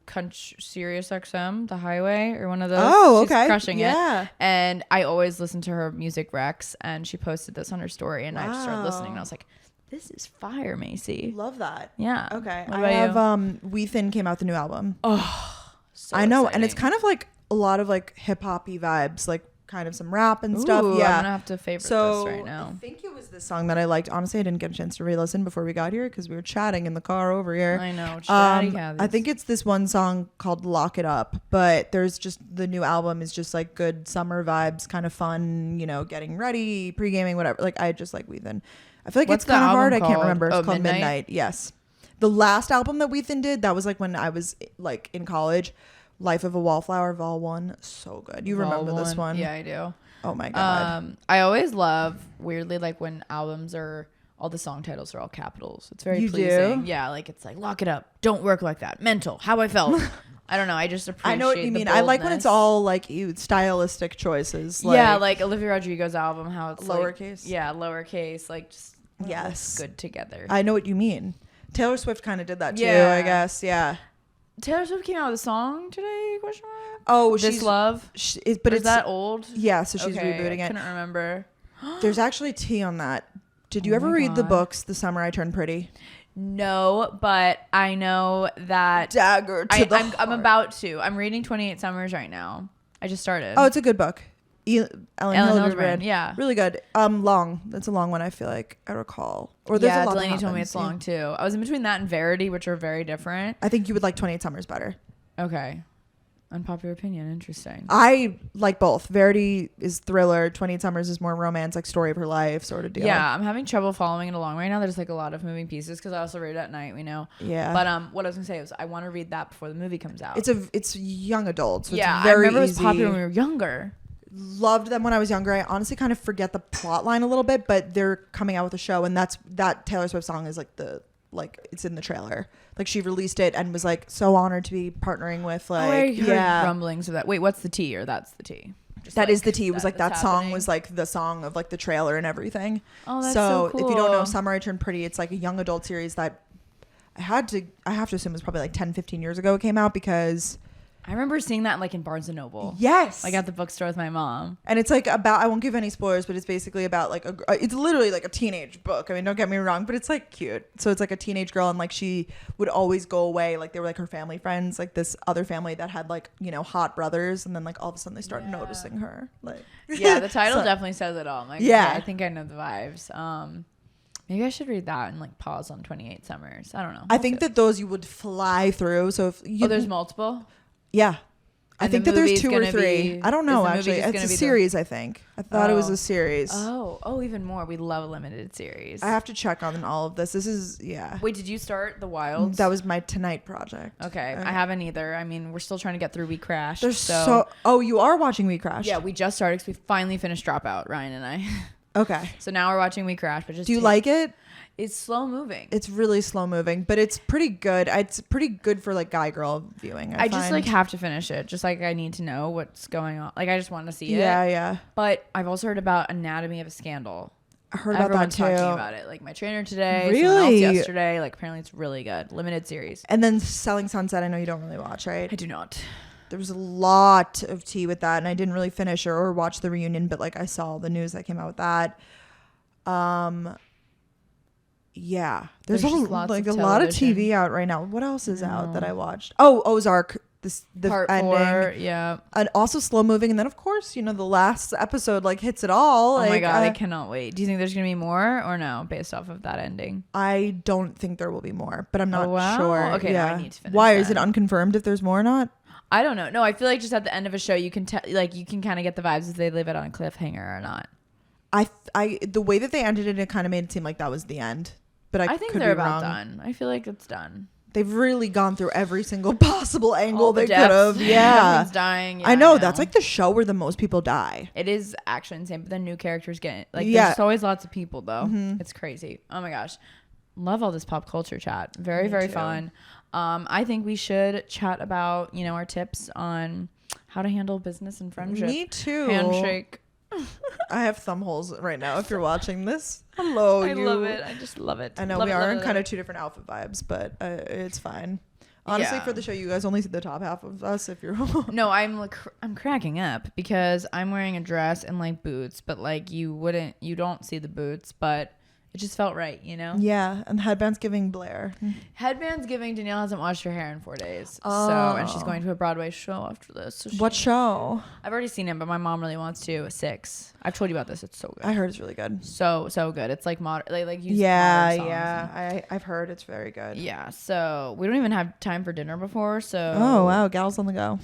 Sirius XM, The Highway, or one of those. Oh, okay. She's crushing it. And I always listen to her music recs, and she posted this on her story, and I just started listening, and I was like, this is fire, Macy. Love that. Yeah. Okay. What I about have We Thin came out the new album. Oh, so I know, exciting. and it's kind of like a lot of like hip hoppy vibes, like kind of some rap and stuff. Yeah. I'm gonna have to favorite So this right now. I think it was this song that I liked. Honestly, I didn't get a chance to re-listen before we got here because we were chatting in the car over here. I know. I think it's this one song called "Lock It Up," but there's just the new album is just like good summer vibes, kind of fun. Getting ready, pre-gaming, whatever. Like I just like We Thin. I feel like What's it's kind of hard. I called? can't remember. It's called Midnight? Midnight. Yes, the last album that We Thin did, that was like when I was like in college. Life of a Wallflower, Vol 1, so good. You remember this one? Yeah, I do. Oh my god. I always love weirdly like when albums are all the song titles are all capitals. It's very pleasing. Do? Yeah, like it's like Lock It Up, Don't Work Like That, Mental, How I Felt. I don't know. I just appreciate. I know what you mean. I like when it's all like stylistic choices. Like, yeah, like Olivia Rodrigo's album, how it's lowercase. Like, yeah, lowercase, like just yes, good together. I know what you mean. Taylor Swift kind of did that too. I guess. Yeah. Taylor Swift came out with a song today? Question mark. Oh, This Love. But is that old? Yeah, so she's rebooting it. I couldn't remember. There's actually tea on that. Did you ever read the books The Summer I Turned Pretty? No, but I know that Dagger to the heart. I'm about to. I'm reading 28 Summers right now. I just started. Oh, it's a good book. Ellen Hildebrand. Yeah. Really good. Long. That's a long one, I feel like. I recall. Or there's a lot Delaney told me it's long too. I was in between that and Verity, which are very different. I think you would like 28 Summers better. Okay. Unpopular opinion. Interesting. I like both. Verity is thriller. 28 Summers is more romance, like story of her life sort of deal. Yeah, I'm having trouble following it along right now. There's like a lot of moving pieces because I also read it at night, Yeah. But what I was gonna say was I want to read that before the movie comes out. It's young adults. So yeah, it's very I remember easy. it was popular when we were younger. Loved them when I was younger. I honestly kind of forget the plot line a little bit, but they're coming out with a show, and that Taylor Swift song is like it's in the trailer. Like she released it and was like so honored to be partnering with rumblings of that. Wait, what's the tea or that's the tea? That is the tea. It was like that song was like the song of like the trailer and everything. Oh, that's so cool. If you don't know Summer I Turned Pretty, it's like a young adult series that I have to assume it was probably like 10, 15 years ago it came out because I remember seeing that like in Barnes and Noble. Yes. Like at the bookstore with my mom. And it's like about, I won't give any spoilers, but it's basically about like, it's literally like a teenage book. I mean, don't get me wrong, but it's like cute. So it's like a teenage girl and like she would always go away. Like they were like her family friends, like this other family that had like, hot brothers. And then like all of a sudden they started noticing her. Like, yeah, the title definitely says it all. I'm like, yeah, okay, I think I know the vibes. Maybe I should read that and like pause on 28 Summers. I don't know. I think that those you would fly through. So if there's multiple. Yeah. I think that there's 2 or 3. I don't know, actually. It's a series, I think. I thought it was a series. Oh, even more. We love a limited series. I have to check on all of this. This is, yeah. Wait, did you start The Wilds? That was my tonight project. Okay. I haven't either. I mean, we're still trying to get through We Crashed. Oh, you are watching We Crashed? Yeah, we just started because we finally finished Dropout, Ryan and I. Okay. So now we're watching We Crashed. But do you like it? It's slow moving. It's really slow moving, but it's pretty good. It's pretty good for like guy girl viewing. I just like have to finish it. Just like I need to know what's going on. Like I just want to see it. Yeah. But I've also heard about Anatomy of a Scandal. I heard about that too. Everyone's talking about it. Like my trainer today, Really? someone else yesterday. Like apparently it's really good. Limited series. And then Selling Sunset, I know you don't really watch, right? I do not. There was a lot of tea with that, and I didn't really finish or watch the reunion, but like I saw the news that came out with that. Yeah, there's a lot of TV out right now. What else is out that I watched? Oh, Ozark. The Part ending. 4, yeah. And also slow moving, and then of course, the last episode like hits it all. Oh like, my god, I cannot wait. Do you think there's gonna be more or no, based off of that ending? I don't think there will be more, but I'm not wow. sure. Okay, yeah. now I need to finish. Why then. is it unconfirmed if there's more or not? I don't know. No, I feel like just at the end of a show, you can you can kind of get the vibes if they leave it on a cliffhanger or not. The way that they ended it kind of made it seem like that was the end. But I think they're about done. I feel like it's done. They've really gone through every single possible angle they could have. Yeah. Everyone's dying. Yeah, I know. That's like the show where the most people die. It is actually insane. But then new characters get there's always lots of people though. Mm-hmm. It's crazy. Oh my gosh. Love all this pop culture chat. Very, very fun. I think we should chat about, our tips on how to handle business and friendship. Me too. Handshake. I have thumb holes right now if you're watching this. Hello, I love it. I just love it. I know we are in kind of two different outfit vibes, but it's fine. Honestly, for the show, you guys only see the top half of us if you're... No, I'm cracking up because I'm wearing a dress and like boots, but like you don't see the boots, but it just felt right, Yeah, and headbands giving Blair. Headbands giving Danielle hasn't washed her hair in 4 days. Oh. And she's going to a Broadway show after this. So what show? I've already seen it, but my mom really wants to. 6. I've told you about this. It's so good. I heard it's really good. So good. It's like modern, like I've heard it's very good. Yeah. So we don't even have time for dinner before. So oh wow, gals on the go.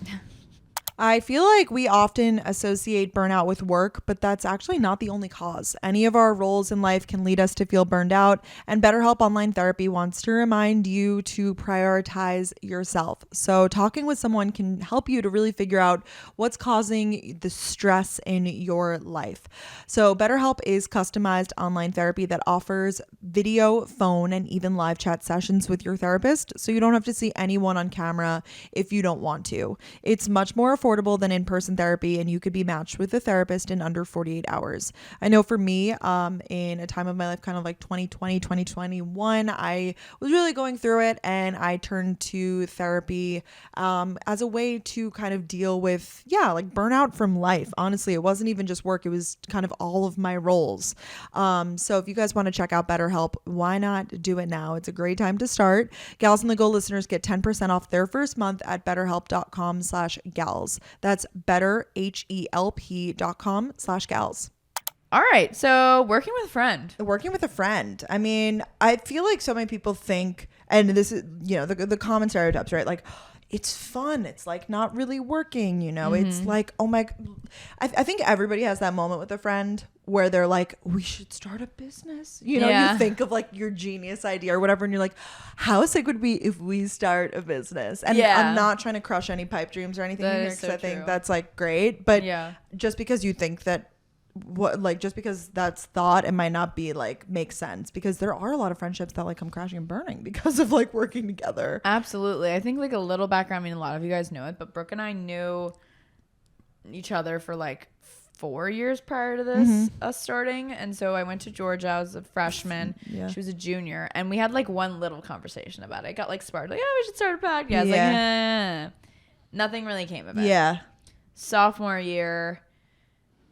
I feel like we often associate burnout with work, but that's actually not the only cause. Any of our roles in life can lead us to feel burned out, and BetterHelp Online Therapy wants to remind you to prioritize yourself. So talking with someone can help you to really figure out what's causing the stress in your life. So BetterHelp is customized online therapy that offers video, phone, and even live chat sessions with your therapist, so you don't have to see anyone on camera if you don't want to. It's much more affordable than in-person therapy, and you could be matched with a therapist in under 48 hours. I know for me, in a time of my life, kind of like 2020, 2021, I was really going through it, and I turned to therapy as a way to kind of deal with, like burnout from life. Honestly, it wasn't even just work. It was kind of all of my roles. So if you guys want to check out BetterHelp, why not do it now? It's a great time to start. Gals on the Go listeners get 10% off their first month at betterhelp.com/gals. That's betterhelp.com/gals. All right. So working with a friend. I mean, I feel like so many people think, and this is, the common stereotypes, right? Like, it's fun. It's like not really working, mm-hmm. It's like, oh my, I think everybody has that moment with a friend where they're like, we should start a business. You think of like your genius idea or whatever. And you're like, how sick would it be if we start a business? And I'm not trying to crush any pipe dreams or anything here, because I think that's like great. But just because you think that, just because that's thought, it might not be like make sense, because there are a lot of friendships that like come crashing and burning because of like working together. Absolutely. I think like a little background, I mean, a lot of you guys know it, but Brooke and I knew each other for like 4 years prior to this, us starting. And so I went to Georgia. I was a freshman. She was a junior, and we had like one little conversation about it. It got like sparked, like, we should start a podcast. Like, nothing really came of it. Sophomore year,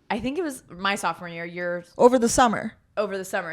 I think it was my sophomore year. Over the summer,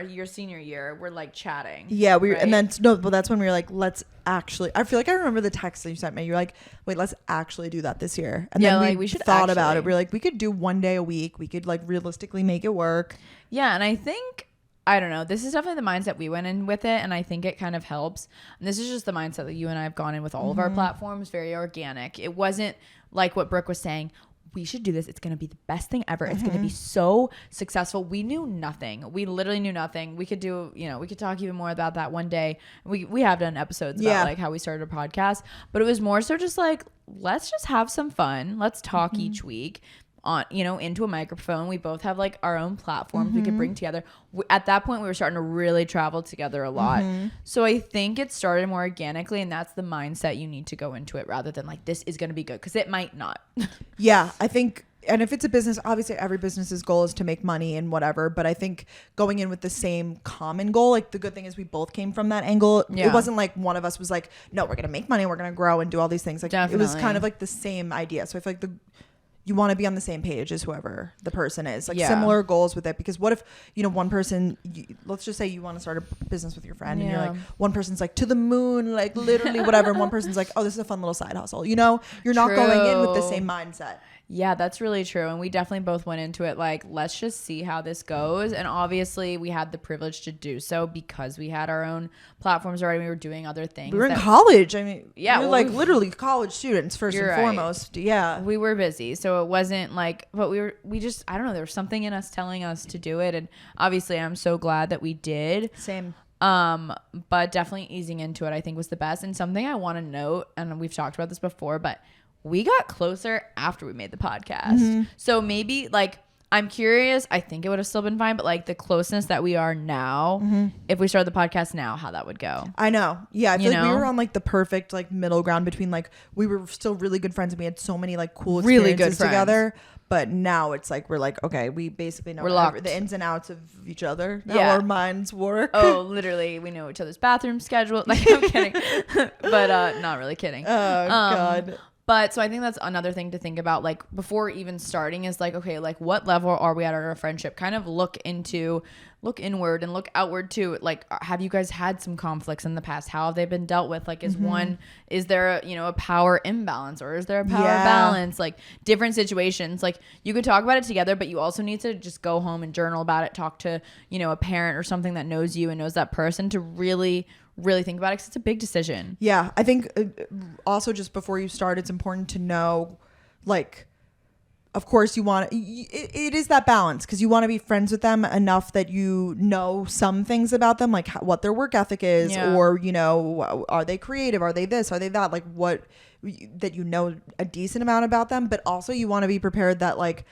your senior year, we're like chatting. Right? And then but that's when we were like, let's actually. I feel like I remember the text that you sent me. You're like, wait, let's actually do that this year. And then we should thought about it. We were like, we could do one day a week. We could like realistically make it work. Yeah, and I think, I don't know, this is definitely the mindset we went in with it, and I think it kind of helps. And this is just the mindset that you and I have gone in with all of our platforms. Very organic. It wasn't like what Brooke was saying, we should do this. It's going to be the best thing ever. It's going to be so successful. We knew nothing. We literally knew nothing. We could do, we could talk even more about that one day. We have done episodes about like how we started a podcast, but it was more so just like, let's just have some fun. Let's talk each week on, into a microphone. We both have like our own platforms we could bring together. At that point, we were starting to really travel together a lot. So I think it started more organically, and that's the mindset you need to go into it, rather than like, this is going to be good, because it might not. I think and if it's a business, obviously every business's goal is to make money and whatever. But I think going in with the same common goal, like the good thing is we both came from that angle. It wasn't like one of us was like, no, we're going to make money. We're going to grow and do all these things. Like Definitely. It was kind of like the same idea. So I feel like you want to be on the same page as whoever the person is, like similar goals with it. Because what if, one person, let's just say you want to start a business with your friend and you're like, one person's like to the moon, like literally whatever. And one person's like, oh, this is a fun little side hustle. You're not going in with the same mindset. Yeah, that's really true. And we definitely both went into it like, let's just see how this goes. And obviously we had the privilege to do so because we had our own platforms already. We were doing other things. We were in college. I mean, we were literally college students first and foremost. Yeah. We were busy. So it wasn't like, but we just, I don't know, there was something in us telling us to do it. And obviously I'm so glad that we did. Same. But definitely easing into it, I think was the best. And something I want to note, and we've talked about this before, but we got closer after we made the podcast. Mm-hmm. So maybe like, I'm curious, I think it would have still been fine, but like the closeness that we are now, if we started the podcast now, how that would go. I know. Yeah. I feel like we were on like the perfect like middle ground between like, we were still really good friends and we had so many like cool experiences really good together. But now it's like, we're like, okay, we basically know the ins and outs of each other. How our minds work. Oh, literally. We know each other's bathroom schedule. Like, I'm kidding. But not really kiddking. Oh, God. But so I think that's another thing to think about, like before even starting is like, okay, like what level are we at our friendship? Kind of look inward and look outward too. Like, have you guys had some conflicts in the past? How have they been dealt with? Like, is there a power imbalance or is there a power balance? Like different situations, like you could talk about it together, but you also need to just go home and journal about it. Talk to, a parent or something that knows you and knows that person to really think about it, because it's a big decision. Yeah. I think also just before you start, it's important to know, like, of course you want it is that balance, because you want to be friends with them enough that you know some things about them, like what their work ethic is, or, are they creative? Are they this? Are they that? Like that a decent amount about them, but also you want to be prepared that like,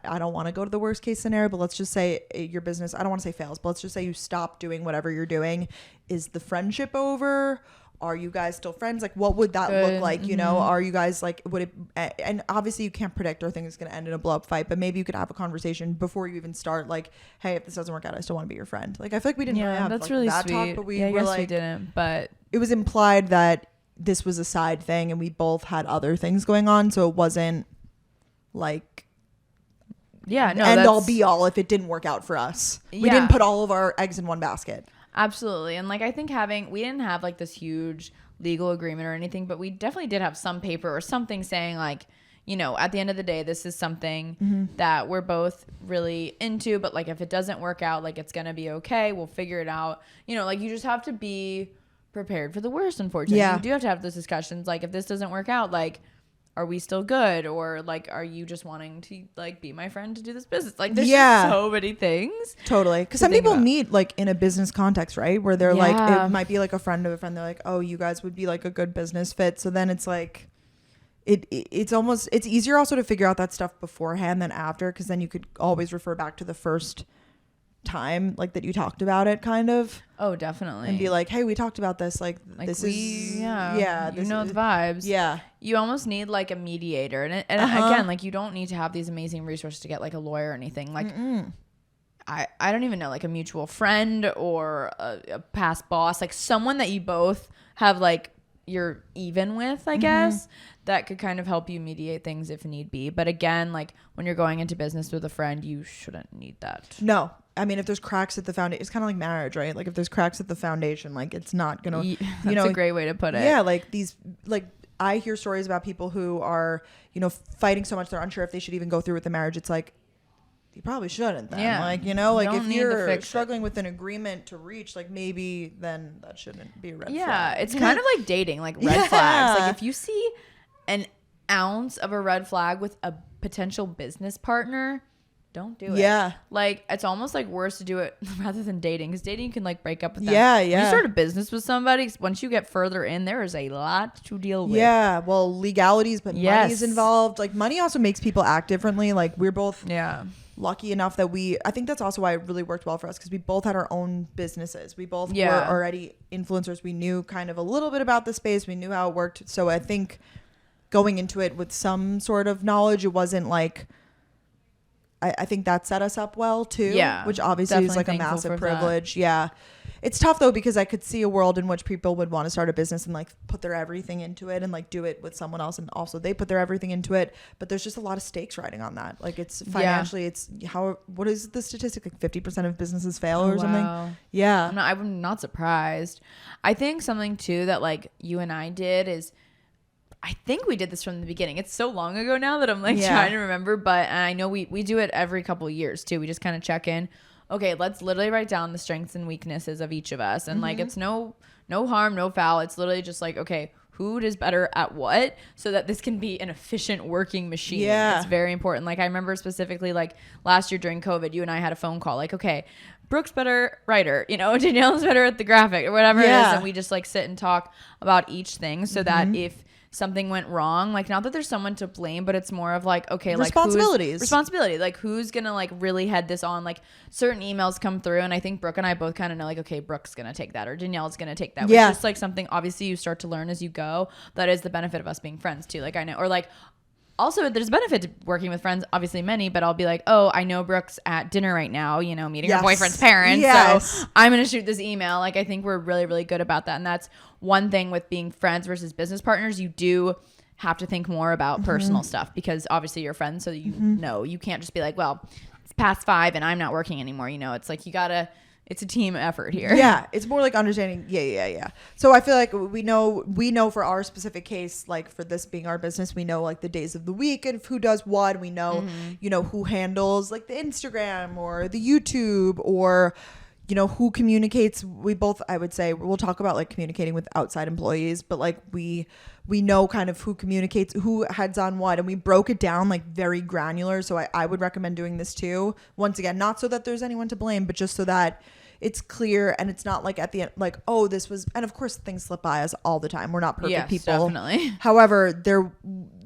I don't want to go to the worst case scenario, but let's just say your business, I don't want to say fails, but let's just say you stop doing whatever you're doing. Is the friendship over? Are you guys still friends? Like, what would that look like? Are you guys like, would it, and obviously you can't predict or think it's going to end in a blow up fight, but maybe you could have a conversation before you even start. Like, hey, if this doesn't work out, I still want to be your friend. Like, I feel like we didn't really have that's like, really that sweet. talk, but we were like, we didn't, but it was implied that this was a side thing and we both had other things going on. So it wasn't like, end all be all if it didn't work out for us. We didn't put all of our eggs in one basket. Absolutely. And like, I think we didn't have like this huge legal agreement or anything, but we definitely did have some paper or something saying like, at the end of the day, this is something that we're both really into, but like, if it doesn't work out, like it's going to be okay. We'll figure it out. Like you just have to be prepared for the worst, unfortunately. Yeah. You do have to have those discussions. Like if this doesn't work out, like, are we still good? Or like, are you just wanting to like be my friend to do this business? Like there's just so many things. Totally. Because some people meet like in a business context, right? Where they're like, it might be like a friend of a friend. They're like, oh, you guys would be like a good business fit. So then it's like, it's easier also to figure out that stuff beforehand than after. Because then you could always refer back to the first time like that you talked about it, kind of. Oh, definitely. And be like, hey, we talked about this, like this is the vibes. You almost need like a mediator, and again, like you don't need to have these amazing resources to get like a lawyer or anything. Like I don't even know, like a mutual friend or a past boss, like someone that you both have like you're even with, I guess, that could kind of help you mediate things if need be. But again, like when you're going into business with a friend, you shouldn't need that. No. I mean, if there's cracks at the foundation, it's kind of like marriage, right? Like if there's cracks at the foundation, like it's not going to, that's a great way to put it. Yeah. Like I hear stories about people who are, fighting so much they're unsure if they should even go through with the marriage. It's like, you probably shouldn't then. Yeah. Like, like if you're struggling with an agreement to reach, like maybe then that shouldn't be a red flag. Yeah. It's kind of like dating, like red flags. Like if you see an ounce of a red flag with a potential business partner, don't do it. Yeah. Like it's almost like worse to do it rather than dating, because dating you can like break up with them. Yeah. When you start a business with somebody, once you get further in, there is a lot to deal with. Yeah. Well, legalities, but money is involved. Like money also makes people act differently. Like we're both lucky enough that I think that's also why it really worked well for us, because we both had our own businesses. We both were already influencers. We knew kind of a little bit about the space. We knew how it worked. So I think going into it with some sort of knowledge. It wasn't like, I think that set us up well too. Yeah, which obviously is like a massive privilege. Yeah. It's tough though, because I could see a world in which people would want to start a business and like put their everything into it and like do it with someone else, and also they put their everything into it. But there's just a lot of stakes riding on that. Like it's financially, it's what is the statistic? Like 50% of businesses fail or something. Yeah. I'm not surprised. I think something too that like you and I did is, I think we did this from the beginning. It's so long ago now that I'm like trying to remember, but I know we do it every couple of years too. We just kind of check in. Okay, let's literally write down the strengths and weaknesses of each of us. And like, it's no harm, no foul. It's literally just like, okay, who does better at what, so that this can be an efficient working machine. Yeah. It's very important. Like I remember specifically like last year during COVID, you and I had a phone call like, okay, Brooke's better writer, Danielle's better at the graphic or whatever it is. And we just like sit and talk about each thing, so that if something went wrong, like not that there's someone to blame, but it's more of like, okay, like responsibility, like who's gonna like really head this on. Like certain emails come through, and I think Brooke and I both kind of know like, okay, Brooke's gonna take that or Danielle's gonna take that, which is just like something obviously you start to learn as you go. That is the benefit of us being friends too. Like I know, or like also there's benefit to working with friends, obviously many, but I'll be like, oh, I know Brooke's at dinner right now, meeting her boyfriend's parents, so I'm gonna shoot this email. Like I think we're really, really good about that. And that's one thing with being friends versus business partners. You do have to think more about personal stuff, because obviously you're friends, so you can't just be like, well, it's past 5 and I'm not working anymore. It's like it's a team effort here. Yeah, it's more like understanding. Yeah. So I feel like we know for our specific case, like for this being our business, we know like the days of the week and who does what. We know, who handles like the Instagram or the YouTube, or who communicates. We both, I would say, we'll talk about like communicating with outside employees, but like we know kind of who communicates, who heads on what, and we broke it down like very granular. So I would recommend doing this too. Once again, not so that there's anyone to blame, but just so that it's clear, and it's not like at the end, like, oh, this was, and of course things slip by us all the time. We're not perfect people. Definitely. However,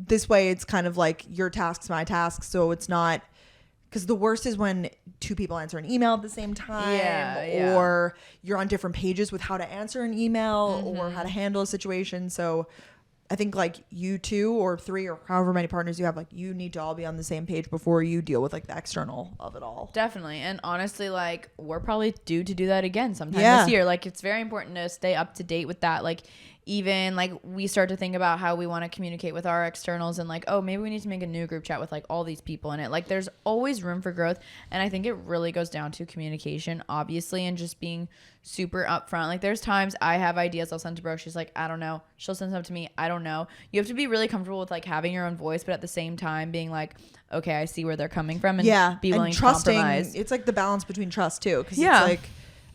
this way it's kind of like your tasks, my tasks. So it's not, because the worst is when 2 people answer an email at the same time, or you're on different pages with how to answer an email or how to handle a situation. So I think like you 2 or 3 or however many partners you have, like you need to all be on the same page before you deal with like the external of it all. Definitely. And honestly, like we're probably due to do that again sometime this year. Like it's very important to stay up to date with that. Like even like we start to think about how we want to communicate with our externals, and like, oh, maybe we need to make a new group chat with like all these people in it. Like there's always room for growth. And I think it really goes down to communication, obviously, and just being super upfront. Like there's times I have ideas I'll send to Brooke. She's like, I don't know. She'll send some to me. I don't know. You have to be really comfortable with like having your own voice, but at the same time being like, okay, I see where they're coming from, and be willing to compromise. It's like the balance between trust too. Cause it's like,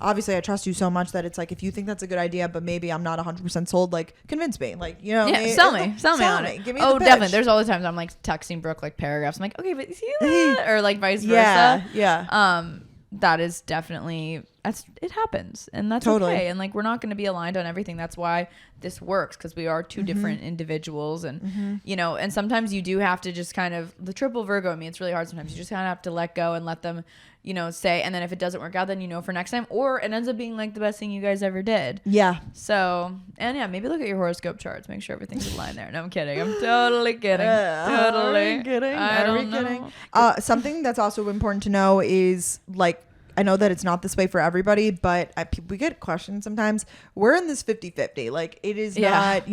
obviously I trust you so much that it's like, if you think that's a good idea, but maybe I'm not 100% sold, like convince me, like, sell me on it. Give me the pitch. Definitely. There's all the times I'm like texting Brooke like paragraphs. I'm like, okay, but see that? Or like vice versa. Yeah. That is definitely, it happens, and that's okay. And like, we're not going to be aligned on everything. That's why this works, because we are 2 different individuals, and and sometimes you do have to just kind of, the triple Virgo in me, it's really hard sometimes. You just kind of have to let go and let them say, and then if it doesn't work out, then for next time, or it ends up being like the best thing you guys ever did. So, and maybe look at your horoscope charts, make sure everything's aligned there. No, I'm kidding. I'm totally kidding. Totally kidding. I don't know. Something that's also important to know is like, I know that it's not this way for everybody, but we get questions sometimes. We're in this 50-50. Like it is not,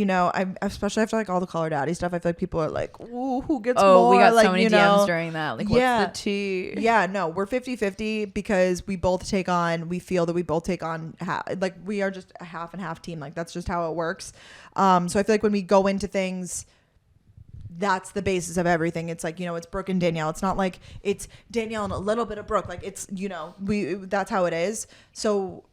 especially after like all the Call Her Daddy stuff, I feel like people are like, ooh, who gets more? Oh, we got like, so many DMs during that. Like, what's the tea? Yeah, no, we're 50-50 because we feel that we both take on, like we are just a half and half team. Like that's just how it works. So I feel like when we go into things, that's the basis of everything. It's like, it's Brooke and Danielle. It's not like it's Danielle and a little bit of Brooke. Like it's, that's how it is. So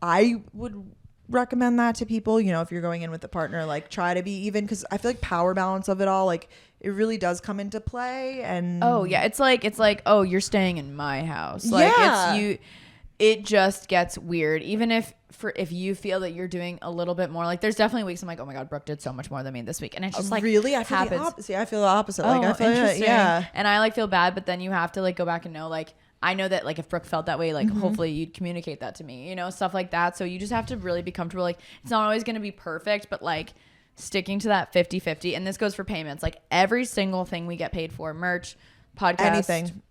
I would recommend that to people, if you're going in with a partner, like try to be even, because I feel like power balance of it all, like it really does come into play. And it's like, oh, you're staying in my house. Like it's you. It just gets weird. Even if you feel that you're doing a little bit more, like there's definitely weeks I'm like, oh my God, Brooke did so much more than me this week. And it's just like, really? I feel the opposite. I feel the opposite. Like I feel interesting. And I like feel bad, but then you have to like go back and know, like, I know that like if Brooke felt that way, like hopefully you'd communicate that to me, stuff like that. So you just have to really be comfortable. Like it's not always going to be perfect, but like sticking to that 50-50. And this goes for payments. Like every single thing we get paid for, merch, podcast, anything.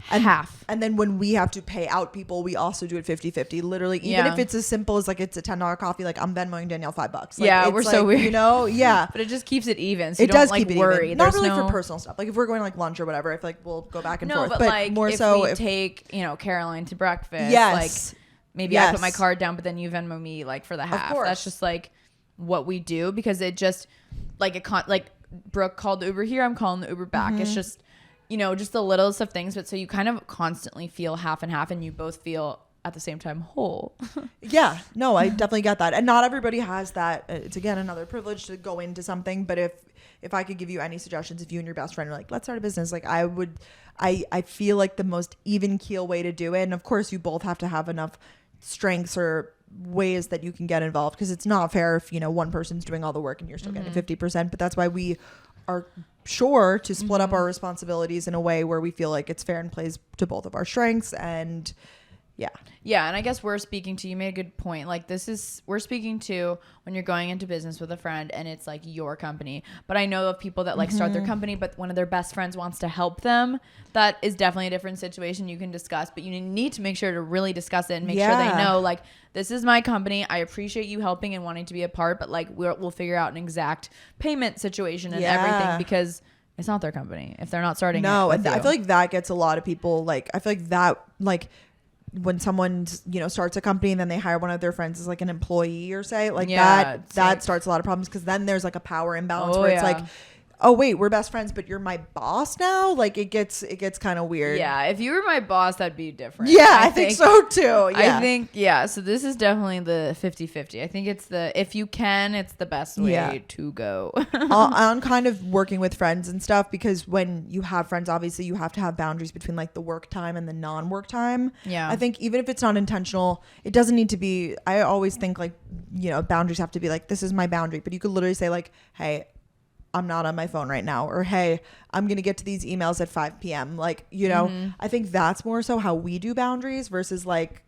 Half. And then when we have to pay out people, we also do it 50-50. Literally, even if it's as simple as like it's a $10 coffee, like I'm Venmoing Danielle $5. Like, yeah, we're so weird. You know, yeah. But it just keeps it even. So it you don't does like keep it worry. even. Not There's really for personal stuff. Like if we're going like lunch or whatever, I feel like we'll go back and forth. But like more if so we take, you know, Caroline to breakfast, yes. like maybe I put my card down, but then you Venmo me like for the half. That's just like what we do because it just like like Brooke called the Uber here, I'm calling the Uber back. It's just, you know, just the littlest of things, but so you kind of constantly feel half and half and you both feel at the same time whole. Yeah, no, I definitely get that. And not everybody has that. It's again another privilege to go into something, but if I could give you any suggestions, if you and your best friend are like, let's start a business, like I feel like the most even keel way to do it, and of course you both have to have enough strengths or ways that you can get involved, because it's not fair if, you know, one person's doing all the work and you're still getting 50%, but that's why we are sure to split up our responsibilities in a way where we feel like it's fair and plays to both of our strengths. And yeah, and I guess we're speaking to, you made a good point, like we're speaking to when you're going into business with a friend and it's like your company. But I know of people that like start their company but one of their best friends wants to help them. That is definitely a different situation you can discuss, but you need to make sure to really discuss it and make sure they know, like, this is my company, I appreciate you helping and wanting to be a part, but like we'll figure out an exact payment situation and everything, because it's not their company if they're not starting. No, and I feel like that gets a lot of people, like, I feel like that, like, when someone, you know, starts a company and then they hire one of their friends as like an employee or say like that like, starts a lot of problems, because then there's like a power imbalance where it's like, oh wait, we're best friends but you're my boss now. Like it gets kind of weird. Yeah, if you were my boss that'd be different. Yeah, I think so too. Yeah. I think so this is definitely the 50-50. I think it's if you can, it's the best way to go. On kind of working with friends and stuff, because when you have friends, obviously you have to have boundaries between like the work time and the non-work time. Yeah, I think even if it's not intentional, it doesn't need to be. I always think like, you know, boundaries have to be like, this is my boundary, but you could literally say like, hey, I'm not on my phone right now, or hey, I'm going to get to these emails at 5 p.m. Like, you know, I think that's more so how we do boundaries versus like,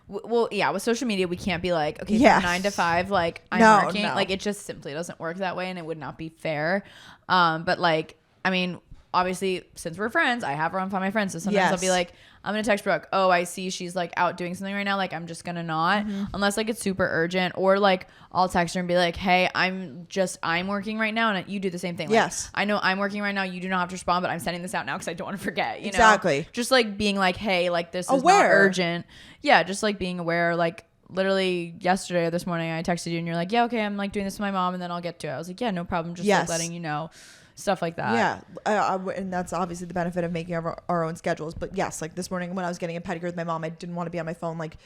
well, yeah, with social media, we can't be like, okay, from 9 to 5, like I'm working. Like it just simply doesn't work that way and it would not be fair. But like, I mean, obviously since we're friends, I have her on Find My Friends. So sometimes I'll be like, I'm going to text Brooke. Oh, I see she's like out doing something right now. Like I'm just going to not, unless like it's super urgent, or like I'll text her and be like, hey, I'm working right now. And you do the same thing. Like, I know I'm working right now. You do not have to respond, but I'm sending this out now because I don't want to forget, you know? Exactly. Just like being like, hey, like this is not urgent. Yeah. Just like being aware, like literally yesterday or this morning I texted you and you're like, yeah, okay, I'm like doing this with my mom and then I'll get to it. I was like, yeah, no problem. Just like letting you know. Stuff like that. Yeah. And that's obviously the benefit of making our own schedules. But yes, like this morning when I was getting a pedicure with my mom, I didn't want to be on my phone, like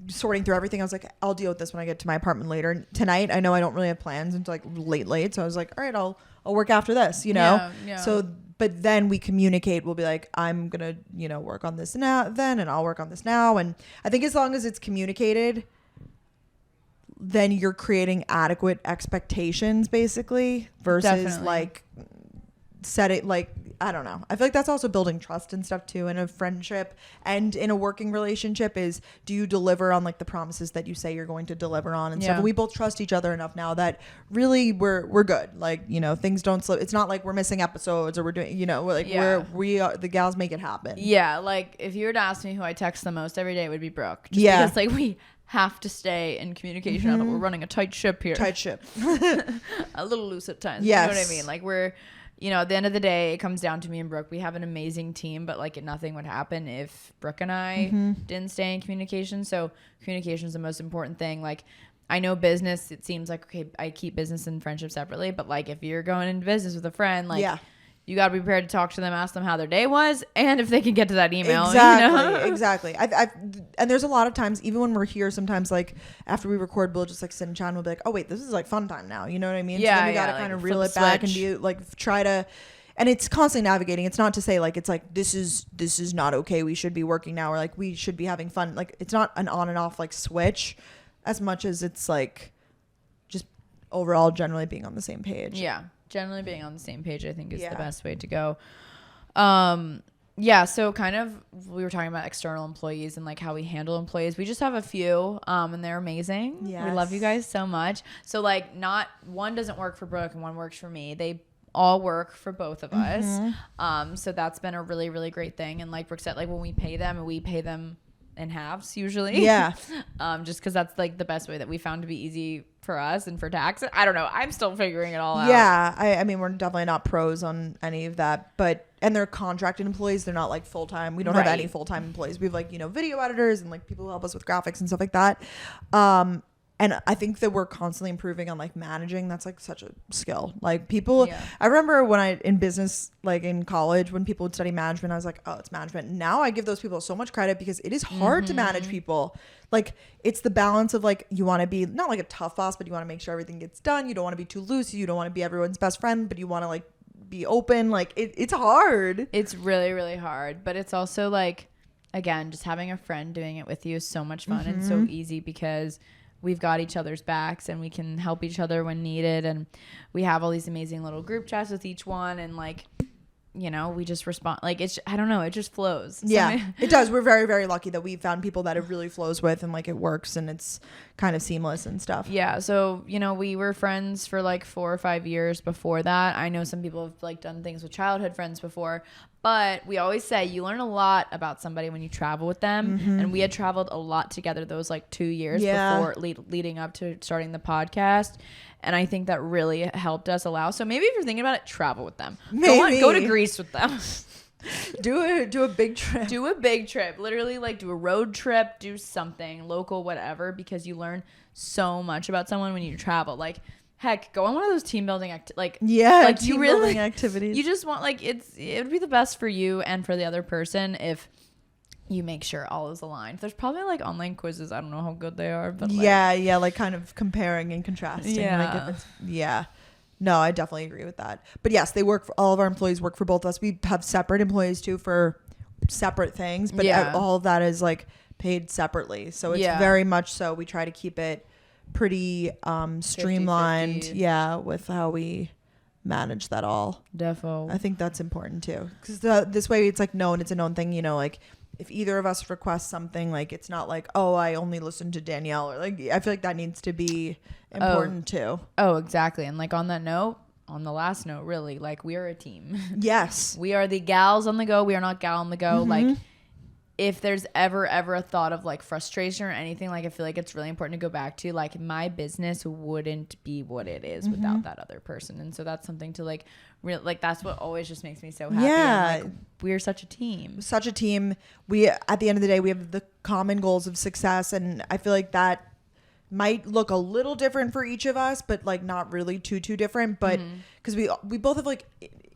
sorting through everything. I was like, I'll deal with this when I get to my apartment later. And tonight, I know I don't really have plans until like late. So I was like, all right, I'll work after this, you know? Yeah. So, but then we communicate. We'll be like, I'm going to, you know, work on this now then, and I'll work on this now. And I think as long as it's communicated, then you're creating adequate expectations basically versus like set it, like, I don't know. I feel like that's also building trust and stuff too in a friendship and in a working relationship. Is, do you deliver on like the promises that you say you're going to deliver on and stuff? And we both trust each other enough now that really we're good. Like, you know, things don't slip. It's not like we're missing episodes or we're doing, you know, like we are the gals make it happen. Yeah. Like if you were to ask me who I text the most every day, it would be Brooke. Just because like we have to stay in communication. We're running a tight ship here. Tight ship. A little loose at times. Yes. You know what I mean? Like we're, you know, at the end of the day, it comes down to me and Brooke. We have an amazing team, but like nothing would happen if Brooke and I didn't stay in communication. So communication is the most important thing. Like I know business, it seems like, okay, I keep business and friendship separately, but like if you're going into business with a friend, like you got to be prepared to talk to them, ask them how their day was, and if they can get to that email. Exactly, you know? Exactly. And there's a lot of times, even when we're here, sometimes like after we record, we'll just like sit and chat and we'll be like, oh wait, this is like fun time now. You know what I mean? Yeah. So then you got to kind of reel it back and be like, try to, and it's constantly navigating. It's not to say like, it's like, this is not okay. We should be working now, or like we should be having fun. Like it's not an on and off like switch as much as it's like just overall generally being on the same page. Yeah. Generally being on the same page, I think, is the best way to go. Yeah, so kind of we were talking about external employees and like how we handle employees. We just have a few and they're amazing. Yes. We love you guys so much. So like not one doesn't work for Brooke and one works for me. They all work for both of us. So that's been a really, really great thing. And like Brooke said, like when we pay them in halves usually. Yeah. Just because that's like the best way that we found to be easy for us and for tax. I don't know. I'm still figuring it all out. Yeah. I mean, we're definitely not pros on any of that, and they're contracted employees. They're not like full-time. We don't have any full-time employees. We have like, video editors and like people who help us with graphics and stuff like that. And I think that we're constantly improving on like managing. That's like such a skill. Like people, I remember when in business, like in college, when people would study management, I was like, oh, it's management. Now I give those people so much credit because it is hard to manage people. Like it's the balance of like, you want to be not like a tough boss, but you want to make sure everything gets done. You don't want to be too loose. You don't want to be everyone's best friend, but you want to like be open. Like it's hard. It's really, really hard. But it's also like, again, just having a friend doing it with you is so much fun and so easy because we've got each other's backs and we can help each other when needed. And we have all these amazing little group chats with each one. And like, we just respond. Like I don't know. It just flows. Yeah, it does. We're very, very lucky that we found people that it really flows with and like it works and it's kind of seamless and stuff. Yeah. So, we were friends for like 4 or 5 years before that. I know some people have like done things with childhood friends before, but we always say you learn a lot about somebody when you travel with them. And we had traveled a lot together those like 2 years before leading up to starting the podcast. And I think that really helped us allow. So maybe if you're thinking about it, travel with them. Go to Greece with them. do a big trip. Do a big trip. Literally like do a road trip, do something local, whatever, because you learn so much about someone when you travel. Like heck, go on one of those team building team building activities. You just want like it would be the best for you and for the other person if you make sure all is aligned. There's probably like online quizzes. I don't know how good they are, but like kind of comparing and contrasting. No, I definitely agree with that. But yes, all of our employees work for both of us. We have separate employees too for separate things, but all of that is like paid separately. So it's very much so we try to keep it pretty streamlined 50-50. With how we manage that all. Defo. I think that's important too, because this way it's like known, it's a known thing, like if either of us requests something, like it's not like, oh, I only listen to Danielle, or like I feel like that needs to be important too. Oh, exactly. And like on that note, on the last note, really, like we are a team. Yes. We are the gals on the go. We are not gal on the go. Like if there's ever a thought of like frustration or anything, like I feel like it's really important to go back to like my business wouldn't be what it is without that other person. And so that's something to like like that's what always just makes me so happy. Yeah. Like, we're such a team. Such a team. We at the end of the day, we have the common goals of success, and I feel like that might look a little different for each of us, but like not really too different, but because we both have like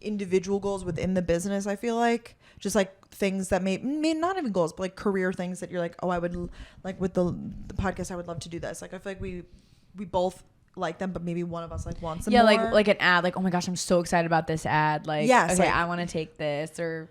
individual goals within the business. I feel like just like things that may not even goals, but like career things that you're like, oh, I would like with the podcast, I would love to do this. Like I feel like we both like them, but maybe one of us like wants them more. like an ad, like, oh my gosh, I'm so excited about this ad, like okay, I want to take this, or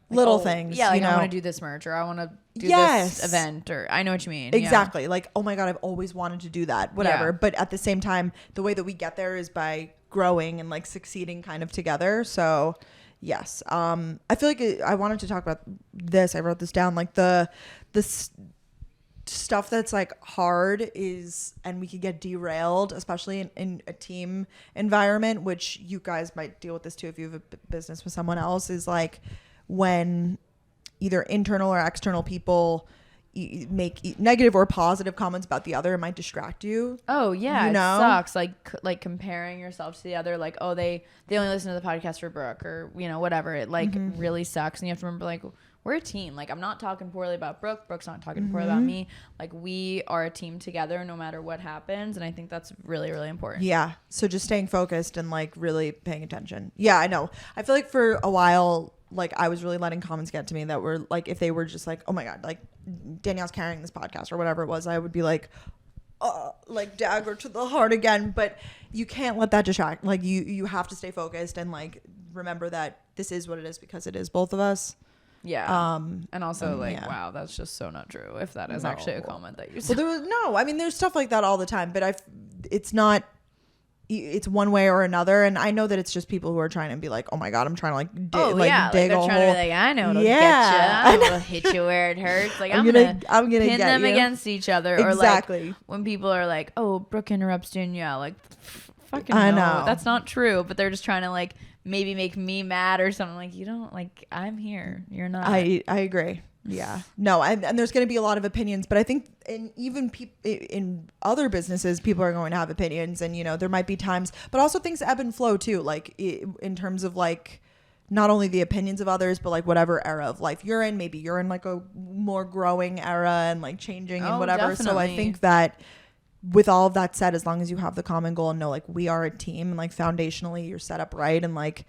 like, little things, I want to do this merch, or I want to do this event, or I know what you mean. Exactly. Like, oh my god, I've always wanted to do that, whatever. But at the same time, the way that we get there is by growing and like succeeding kind of together. So yes, I feel like I wanted to talk about this. I wrote this down, like the stuff that's like hard is, and we could get derailed, especially in a team environment, which you guys might deal with this too if you have a business with someone else, is like when either internal or external people make negative or positive comments about the other. It might distract you. Oh yeah, it sucks. Like comparing yourself to the other, like, oh, they only listen to the podcast for Brooke, or whatever. It like really sucks, and you have to remember, like, we're a team. Like, I'm not talking poorly about Brooke. Brooke's not talking poorly about me. Like, we are a team together no matter what happens. And I think that's really, really important. Yeah. So just staying focused and like really paying attention. Yeah, I know. I feel like for a while, like I was really letting comments get to me that were like, if they were just like, oh my God, like Danielle's carrying this podcast or whatever it was, I would be like dagger to the heart again. But you can't let that distract. Like you have to stay focused and like remember that this is what it is because it is both of us. Yeah. And also wow, that's just so not true if that is actually a comment that you said. Well, there's stuff like that all the time, but it's not it's one way or another. And I know that it's just people who are trying to be like, oh my God, I'm trying to like dig a hole. They're trying to be like, I know it'll get you. I will hit you where it hurts. Like I'm gonna pin them against each other. Exactly. Or like when people are like, oh, Brooke interrupts Danielle. Like fucking I no, know. that's not true. But they're just trying to like maybe make me mad or something. Like you don't like I'm here. You're not. I agree. Yeah. No, and there's going to be a lot of opinions, but I think in other businesses, people are going to have opinions, and, you know, there might be times, but also things ebb and flow too, like in terms of like not only the opinions of others, but like whatever era of life you're in. Maybe you're in like a more growing era and like changing and whatever. Definitely. So I think that with all of that said, as long as you have the common goal and know like we are a team and like foundationally you're set up right and like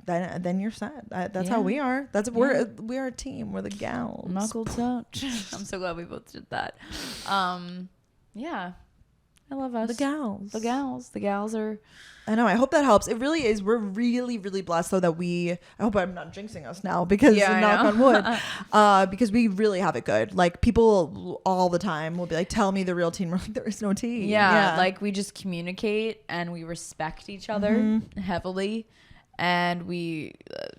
then you're set. That's how we are. We're a team. We're the gals. Knuckle touch. I'm so glad we both did that. Yeah, I love us. The gals. The gals are. I know. I hope that helps. It really is. We're really, really blessed though that I hope I'm not jinxing us now because knock on wood. Because we really have it good. Like people all the time will be like, "Tell me the real tea." We're like, there is no tea. Yeah, like we just communicate and we respect each other heavily. And we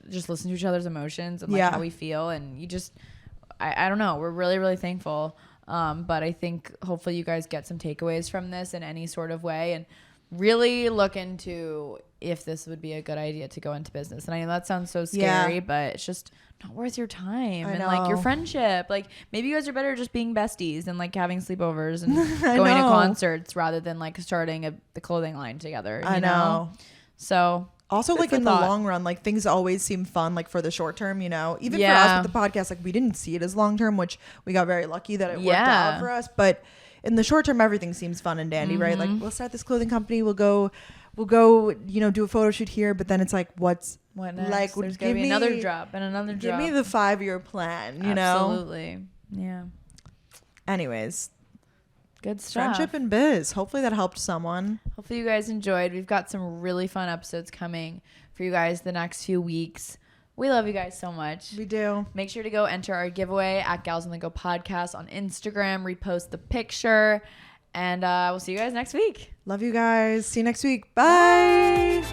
just listen to each other's emotions and like how we feel. And you just, I don't know. We're really, really thankful. But I think hopefully you guys get some takeaways from this in any sort of way and really look into if this would be a good idea to go into business. And I know that sounds so scary, but it's just not worth your time and like your friendship. Like maybe you guys are better just being besties and like having sleepovers and going to concerts rather than like starting the clothing line together. You know? So... Also, like in the long run, like things always seem fun, like for the short term, you know, even for us with the podcast, like we didn't see it as long term, which we got very lucky that it worked out for us. But in the short term, everything seems fun and dandy, right? Like we'll start this clothing company. We'll go, you know, do a photo shoot here. But then it's like, what next? Like, there's gonna be another drop and another drop. Give me the 5-year plan, you know? Absolutely. Yeah. Anyways. Good stuff. Friendship and biz. Hopefully that helped someone. Hopefully you guys enjoyed. We've got some really fun episodes coming for you guys the next few weeks. We love you guys so much. We do. Make sure to go enter our giveaway at Gals on the Go podcast on Instagram. Repost the picture. And we'll see you guys next week. Love you guys. See you next week. Bye.